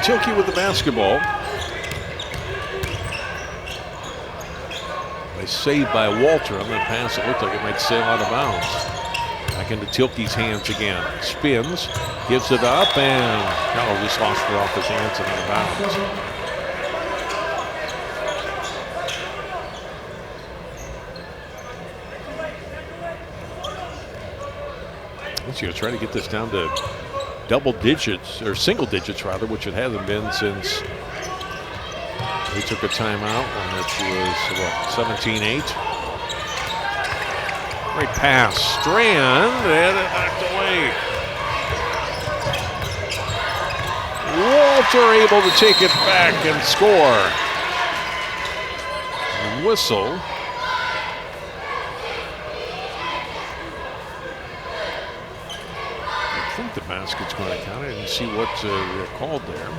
S1: Tilke with the basketball. They saved by Walter on that pass. It looked like it might sail out of bounds. Back into Tilke's hands again. Spins, gives it up, and just lost it off his hands and out of bounds. Let's try to get this down to double digits, or single digits rather, which it hasn't been since we took a timeout when it was, 17-8. Great pass. Strand, and it knocked away. Walter able to take it back and score. And whistle. I think the basket's going to count. I didn't see what they called there.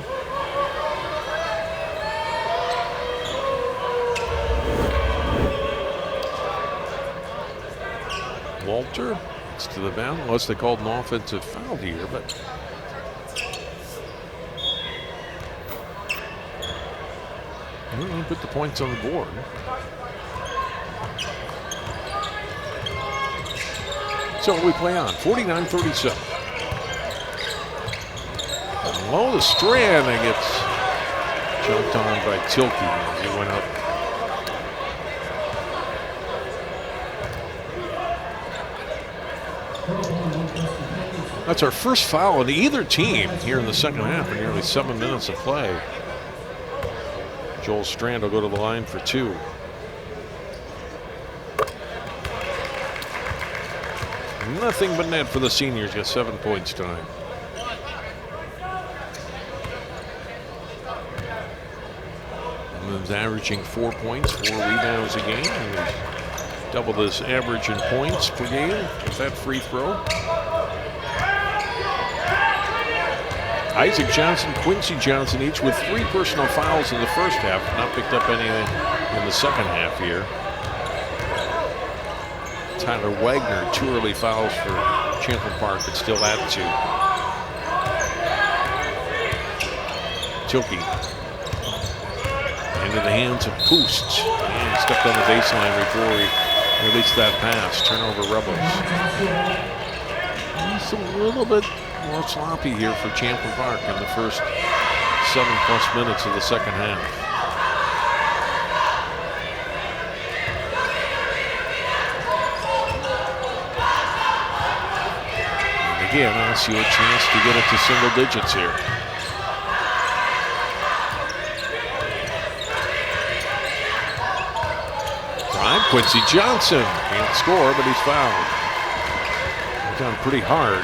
S1: Walter, it's to the bound, unless they called an offensive foul here, but we're going to put the points on the board. So we play on 49-37. Low the Strand, and gets jumped on by Tilke as he went up. That's our first foul on either team here in the second half in nearly 7 minutes of play. Joel Strand will go to the line for 2. Nothing but net for the seniors. Got 7 points tonight. He's averaging 4 points, 4 rebounds a game. And he's doubled his average in points per game with that free throw. Isaac Johnson, Quincy Johnson, each with 3 personal fouls in the first half. Not picked up anything in the second half here. Tyler Wagner, 2 early fouls for Champlin Park, but still at 2. Tilke into the hands of Poost. And stepped on the baseline before he released that pass. Turnover Rebels. It's a little bit more sloppy here for Champlin Park in the first 7+ minutes of the second half. And again, Osseo a chance to get it to single digits here. Quincy Johnson can't score, but he's fouled. He's done pretty hard.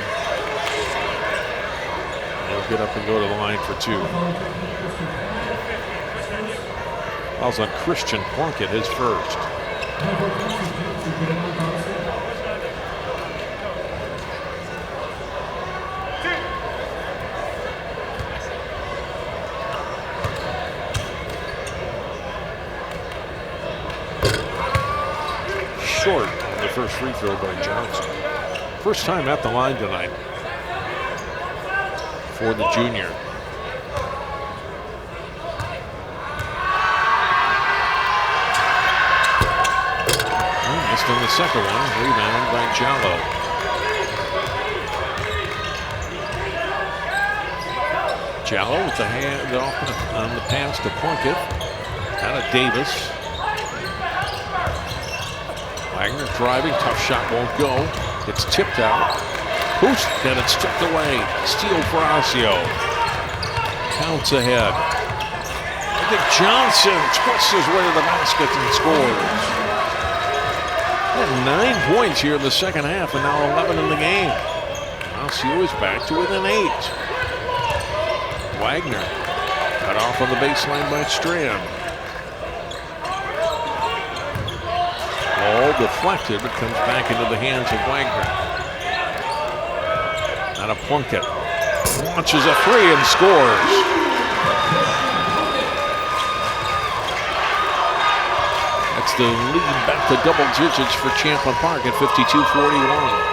S1: He'll get up and go to the line for 2. Fouls on Christian Plunkett, his first. Short on the first free throw by Johnson. First time at the line tonight for the junior. Missed on the second one. Rebound by Jallo. Jallow with the hand off on the pass to Plunkett. Out of Davis. Wagner driving, tough shot won't go. It's tipped out. Boost, and it's stripped away. Steal for Osseo. Counts ahead. I think Johnson twists his way to the basket and scores. Had 9 points here in the second half and now 11 in the game. Osseo is back to within 8. Wagner cut off on the baseline by Strand. Ball deflected, but comes back into the hands of Wagner. Out of Plunkett. Launches a three and scores. That's the lead back to double digits for Champlin Park at 52-41.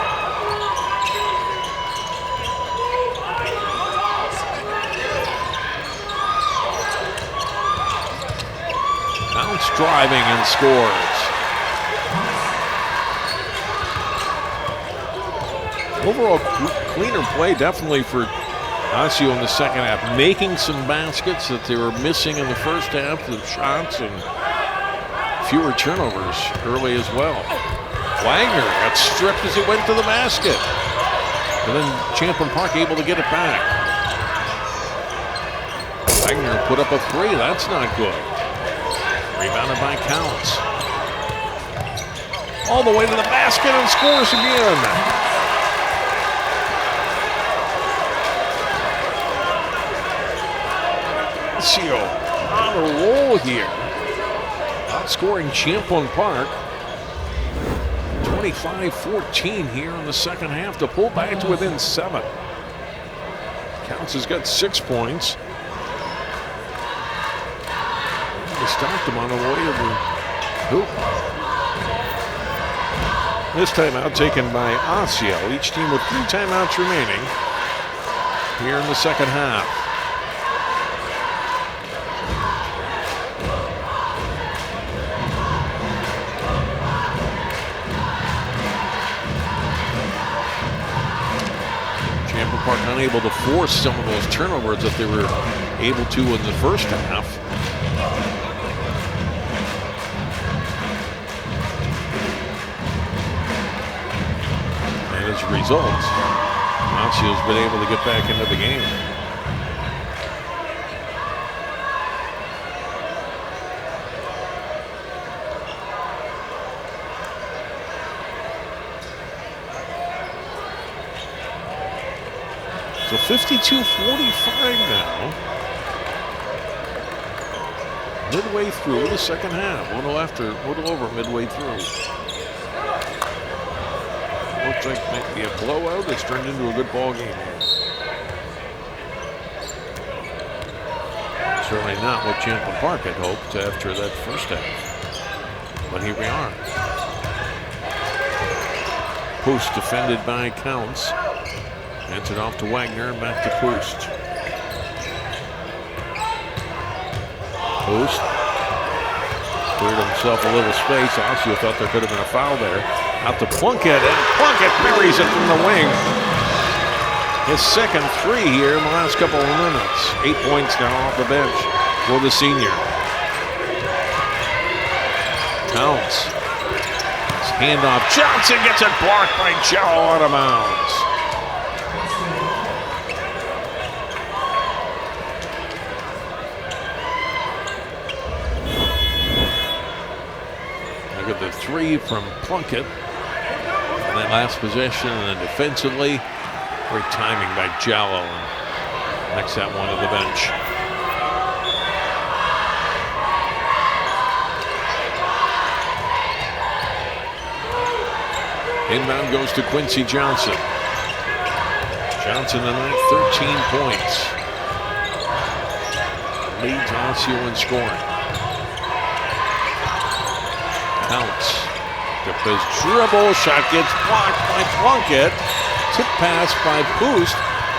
S1: Driving and scores. Overall cleaner play definitely for Osseo in the second half, making some baskets that they were missing in the first half, the shots, and fewer turnovers early as well. Wagner got stripped as he went to the basket, and then Champlin Park able to get it back. Wagner put up a three, that's not good. Rebounded by Counts. All the way to the basket and scores again. Osseo on a roll here. Outscoring Champlin Park. 25-14 here in the second half to pull back to within 7. Counts has got 6 points. Stopped him on the way to the hoop. This timeout taken by Osseo. Each team with 3 timeouts remaining here in the second half. Champlin Park unable to force some of those turnovers that they were able to in the first half. As a result, Osseo's been able to get back into the game. So 52-45 now. Midway through the second half. A little over midway through. Looks like maybe a blowout that's turned into a good ball game here. Certainly not what Champlin Park had hoped after that first half. But here we are. Post defended by Counts. Hands it off to Wagner and back to Post. Post cleared himself a little space. Osseo thought there could have been a foul there. Out to Plunkett, and Plunkett buries it from the wing. His second three here in the last couple of minutes. 8 points now off the bench for the senior. Counts. His handoff. Johnson gets it blocked by Jallow out of bounds. Look at the three from Plunkett. On that last possession, and then defensively, great timing by Jallow. Next that one to the bench. Inbound goes to Quincy Johnson. Johnson tonight, 13 points. Leads Osseo in scoring. Counts. Took his dribble, shot gets blocked by Plunkett. Tip pass by Boost.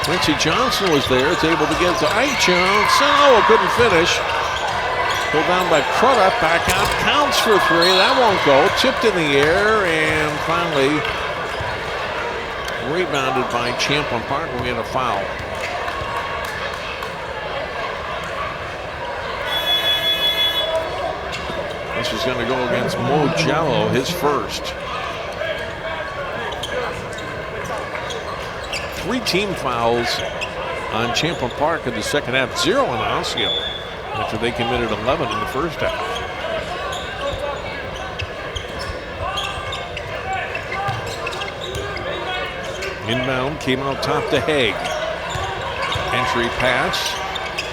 S1: Quincy Johnson was there. It's able to get to Ike Johnson. Oh, couldn't finish. Pulled down by Crudup. Back out. Counts for three. That won't go. Tipped in the air. And finally rebounded by Champlin Park. We had a foul. offense is going to go against Mo Jallo, his first. 3 team fouls on Champlin Park in the second half, 0 on Osseo after they committed 11 in the first half. Inbound came out top to Haig. Entry pass.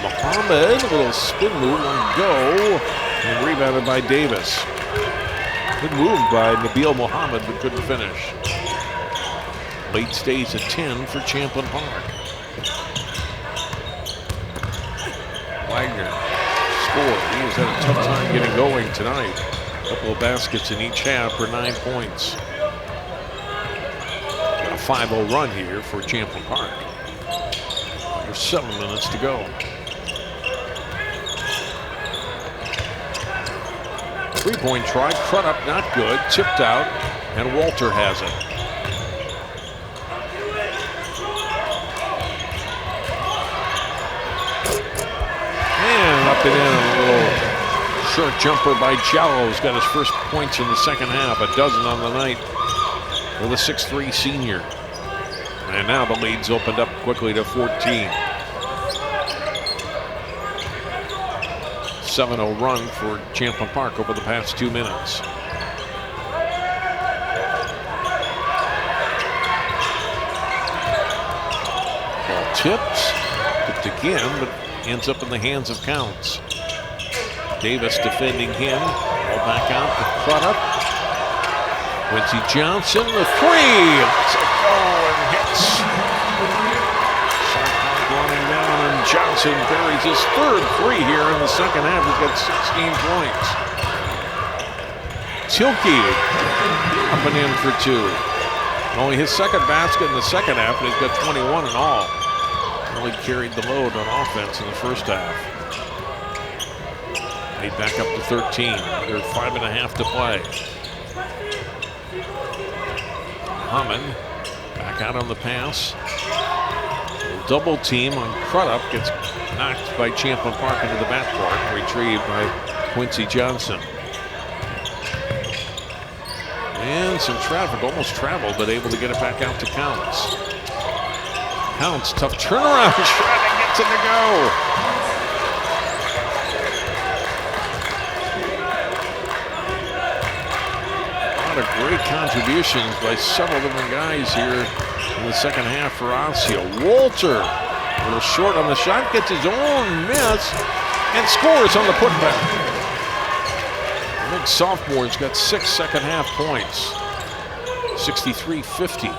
S1: Muhammad, a little spin move, one go, and rebounded by Davis. Good move by Nabil Muhammad, but couldn't finish. Late stays at 10 for Champlin Park. Wagner scored. He has had a tough time getting going tonight. A couple of baskets in each half for 9 points. Got a 5-0 run here for Champlin Park. There's 7 minutes to go. 3-point try, Crudup not good, tipped out, and Walter has it. And up and in, a little short jumper by Jallo. He's got his first points in the second half, a dozen on the night with a 6'3" senior. And now the lead's opened up quickly to 14. 7-0 run for Champlin Park over the past 2 minutes. Ball tipped again, but ends up in the hands of Counts. Davis defending him. Ball back out to Crudup. Quincy Johnson, the 3. Let's go and hits. Running down, and Johnson buries his third 3 here in the second half. He's got 16 points. Tilke up and in for 2. Only his second basket in the second half, and he's got 21 in all. Really carried the load on offense in the first half. Made back up to 13. There's 5.5 to play. Muhammad back out on the pass. Double team on Crudup, gets knocked by Champlin Park into the backcourt and retrieved by Quincy Johnson. And some traffic, almost traveled, but able to get it back out to Counts. Counts, tough turnaround shot and gets it to go. A lot of great contributions by several different guys here in the second half for Osseo. Walter, a little short on the shot, gets his own miss and scores on the putback. The big sophomore's got 6 second half points. 63-50.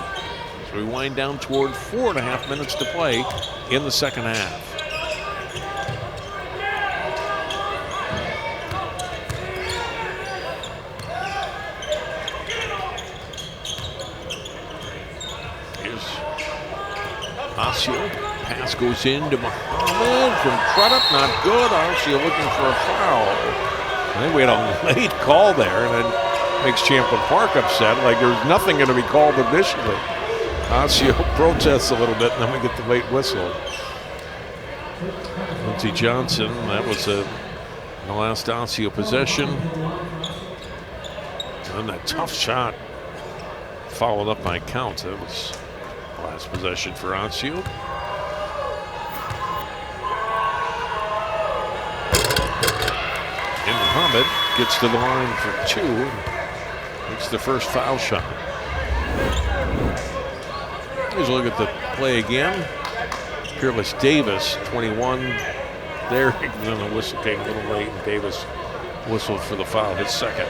S1: So we wind down toward 4.5 minutes to play in the second half. Osseo, pass goes into Muhammad from Crudup, not good. Osseo looking for a foul. I think we had a late call there, and it makes Champlin Park upset, like there's nothing going to be called initially. Osseo protests a little bit, and then we get the late whistle. Quincy Johnson, that was the last Osseo possession. And that tough shot followed up by Counts. That was last possession for Osseo. And Muhammad gets to the line for 2. Makes the first foul shot. Here's a look at the play again. Peerless Davis, 21. There, and then the whistle came a little late, and Davis whistled for the foul, his second.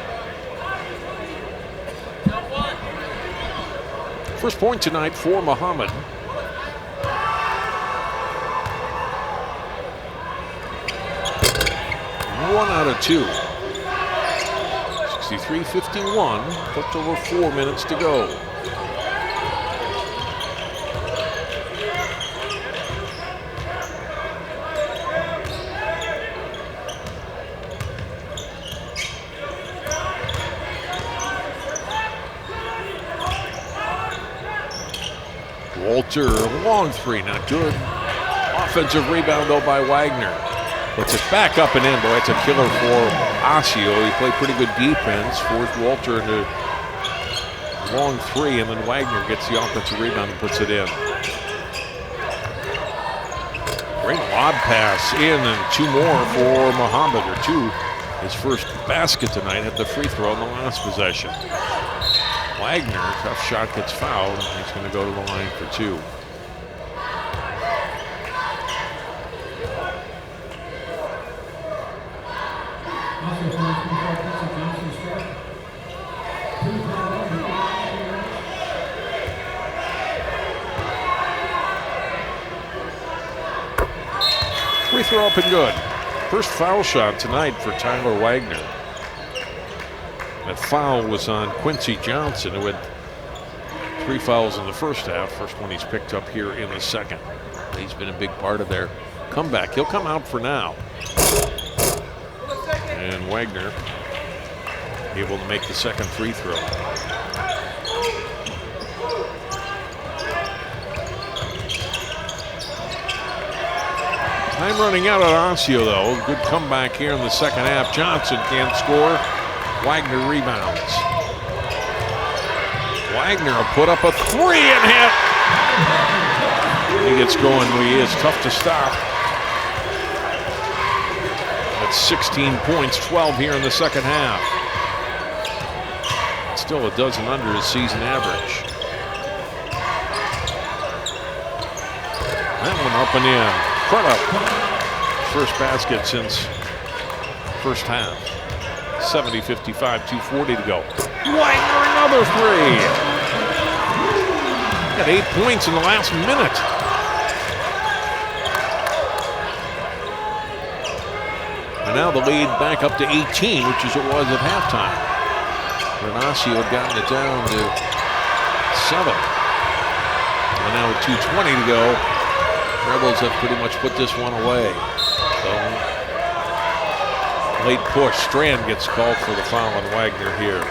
S1: First point tonight for Muhammad. One out of 2. 63-51, just over 4 minutes to go. Walter, a long 3, not good. Offensive rebound though by Wagner. Puts it back up and in. Boy, that's a killer for Osseo. He played pretty good defense. Forced Walter into long three, and then Wagner gets the offensive rebound and puts it in. Great lob pass in, and two more for Muhammad, or two. His first basket tonight at the free throw in the last possession. Wagner, tough shot, gets fouled. He's going to go to the line for two. Free throw up and good. First foul shot tonight for Tyler Wagner. That foul was on Quincy Johnson, who had 3 fouls in the first half. First one he's picked up here in the second. He's been a big part of their comeback. He'll come out for now. And Wagner able to make the second free throw. Time running out at Osseo, though. Good comeback here in the second half. Johnson can't score. Wagner rebounds. Wagner will put up a three and hit. He gets going where he is. Tough to stop. That's 16 points, 12 here in the second half. Still a dozen under his season average. That one up and in. Crudup. First basket since first half. 70-55, 2:40 to go. Wagner another three. Got 8 points in the last minute. And now the lead back up to 18, which is what it was at halftime. Osseo had gotten it down to 7. And now with 2:20 to go, Rebels have pretty much put this one away. So, late push. Strand gets called for the foul on Wagner here.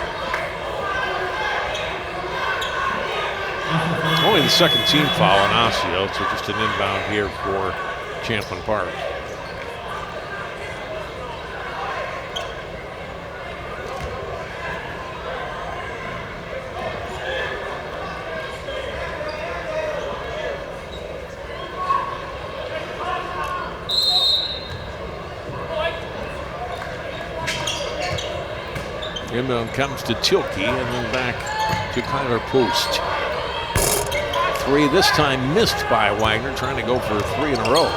S1: Only the second team foul on Osseo, so just an inbound here for Champlin Park. Inbound comes to Tilke and then back to Kyler Post. Three this time missed by Wagner, trying to go for 3 in a row.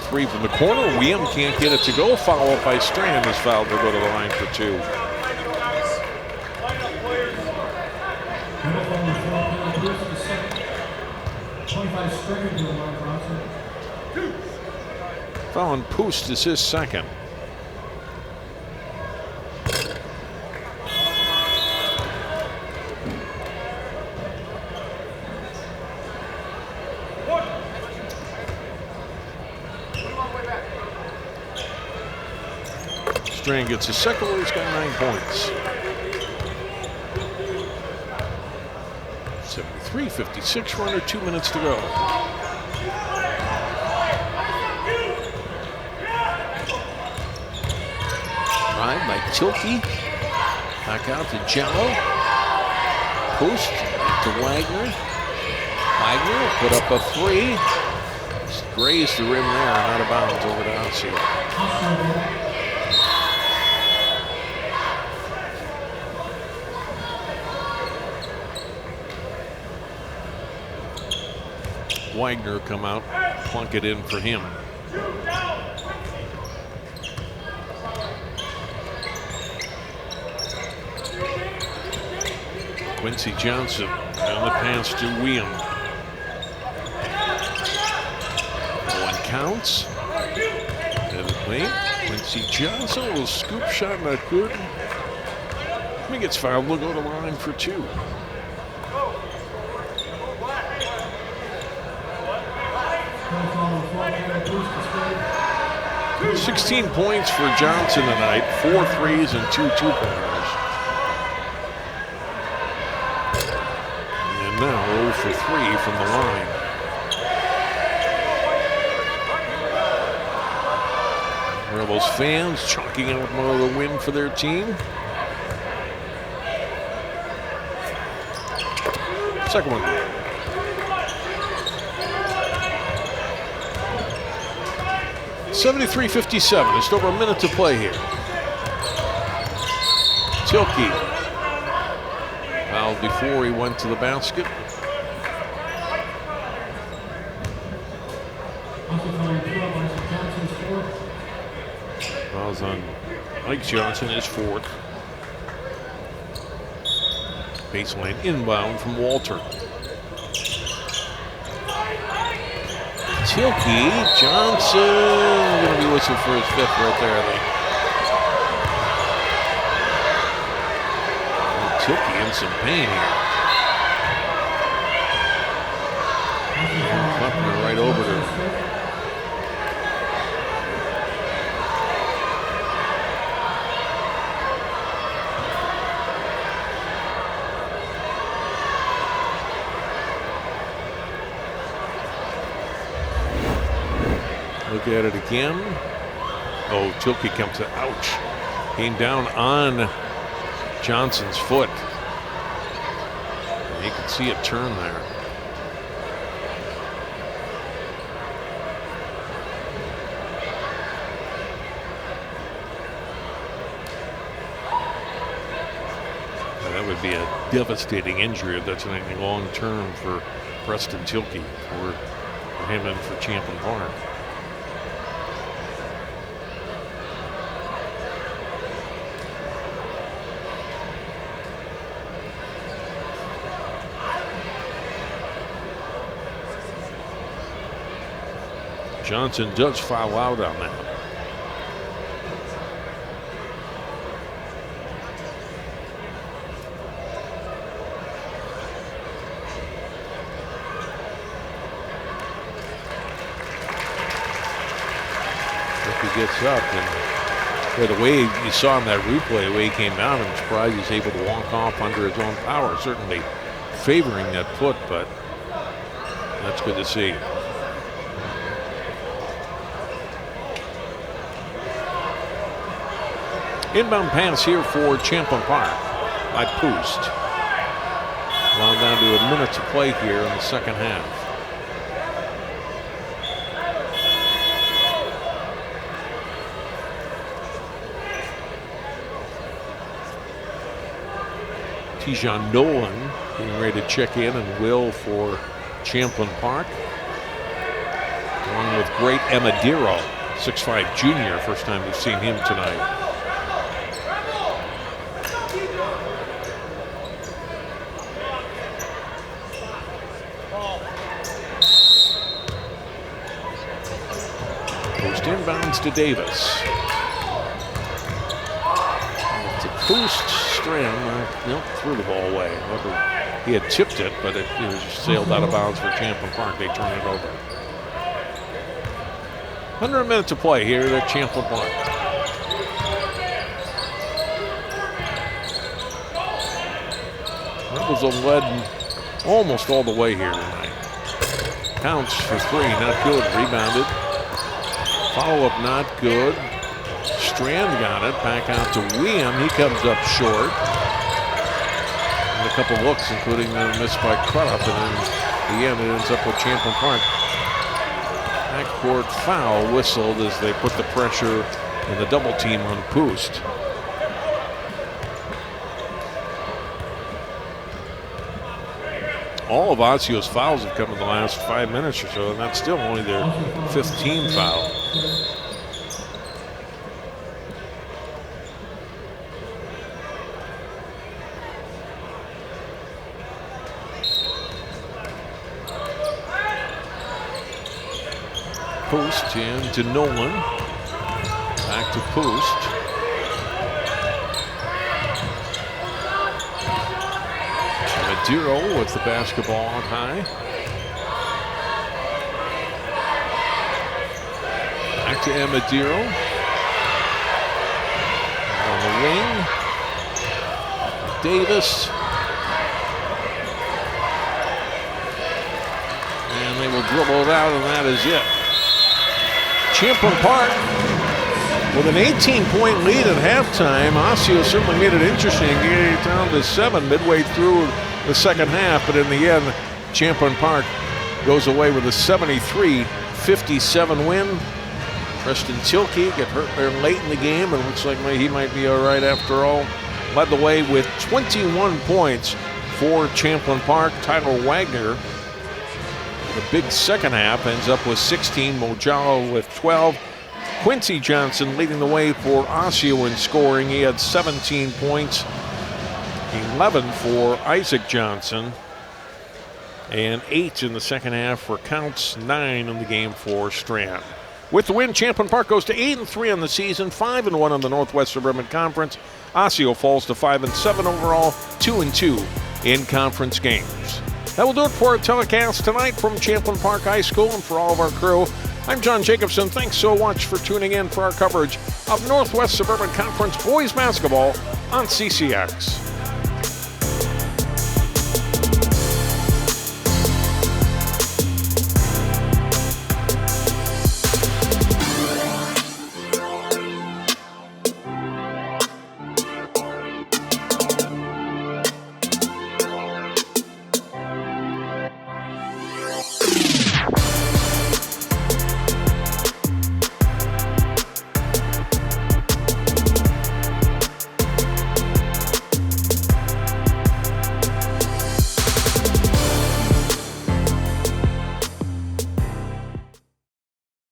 S1: Three from the corner. William can't get it to go. Follow up by Strand is fouled to go to the line for 2. Foul on Post is his second. Strand gets his second one. He's got 9 points. 73-56, we're under 2 minutes to go. Drive by Tilke. Back out to Jello. Post to Wagner. Wagner will put up a 3. Just grazed the rim there, out of bounds over to Osseo. Wagner come out, plunk it in for him. Quincy Johnson on the pass to William. One counts. Evidently, Quincy Johnson will scoop shot, not good. When he gets fouled, we'll go to the line for 2. 16 points for Johnson tonight, 4 threes and 2 two-pointers. And now 0 for 3 from the line. those fans chalking out another win for their team. Second one. 73-57. Just over a minute to play here. Tilke fouled before he went to the basket. Fouls on Mike Johnson, his fourth. Baseline inbound from Walter. Tilke, Johnson, going to be whistled for his fifth right there, I think. Tilke in some pain here. Buckner right over to him. Look at it again. Oh, Tilke comes to, ouch. Came down on Johnson's foot. And you can see it turn there. And that would be a devastating injury if that's anything long term for Preston Tilke or for him and for Champlin Park. Johnson does foul out on that. If he gets up, and the way you saw in that replay, the way he came out, I'm surprised he's able to walk off under his own power. Certainly favoring that foot, but that's good to see. Inbound pass here for Champlin Park by Poost. Well, down to a minute to play here in the second half. Tijon Nolan getting ready to check in, and will for Champlin Park. Along with great Emadiro, 6'5" junior. First time we've seen him tonight. Inbounds to Davis. To Poost, Strand threw the ball away. He had tipped it, but it was sailed out of bounds for Champlin Park. They turned it over. Under a minute to play here at Champlin Park. Rebels have led almost all the way here tonight. Counts for three, not good. Rebounded. Follow-up not good. Strand got it. Back out to William. He comes up short. And a couple looks, including the miss by Crudup. And then in the end, it ends up with Champlin Park. Backcourt foul whistled as they put the pressure and the double team on Poost. All of Osseo's fouls have come in the last 5 minutes or so, and that's still only their 5th team foul. Poost in to Nolan. Back to Poost. Emadiro with the basketball on high. Back to Emadiro. On the wing. Davis. And they will dribble it out, and that is it. Champlin Park With an 18-point lead at halftime, Osseo certainly made it interesting, getting it down to 7 midway through the second half, but in the end, Champlin Park goes away with a 73-57 win. Preston Tilkey got hurt there late in the game, and looks like he might be all right after all. Led the way with 21 points for Champlin Park. Tyler Wagner, the big second half, ends up with 16. Mojalo with 12. Quincy Johnson leading the way for Osseo in scoring. He had 17 points, 11 for Isaac Johnson, and 8 in the second half for Counts, 9 in the game for Strand. With the win, Champlin Park goes to 8-3 on the season, 5-1 on the Northwest Suburban Conference. Osseo falls to 5-7 overall, 2-2 in conference games. That will do it for our telecast tonight from Champlin Park High School, and for all of our crew, I'm John Jacobson. Thanks so much for tuning in for our coverage of Northwest Suburban Conference boys basketball on CCX.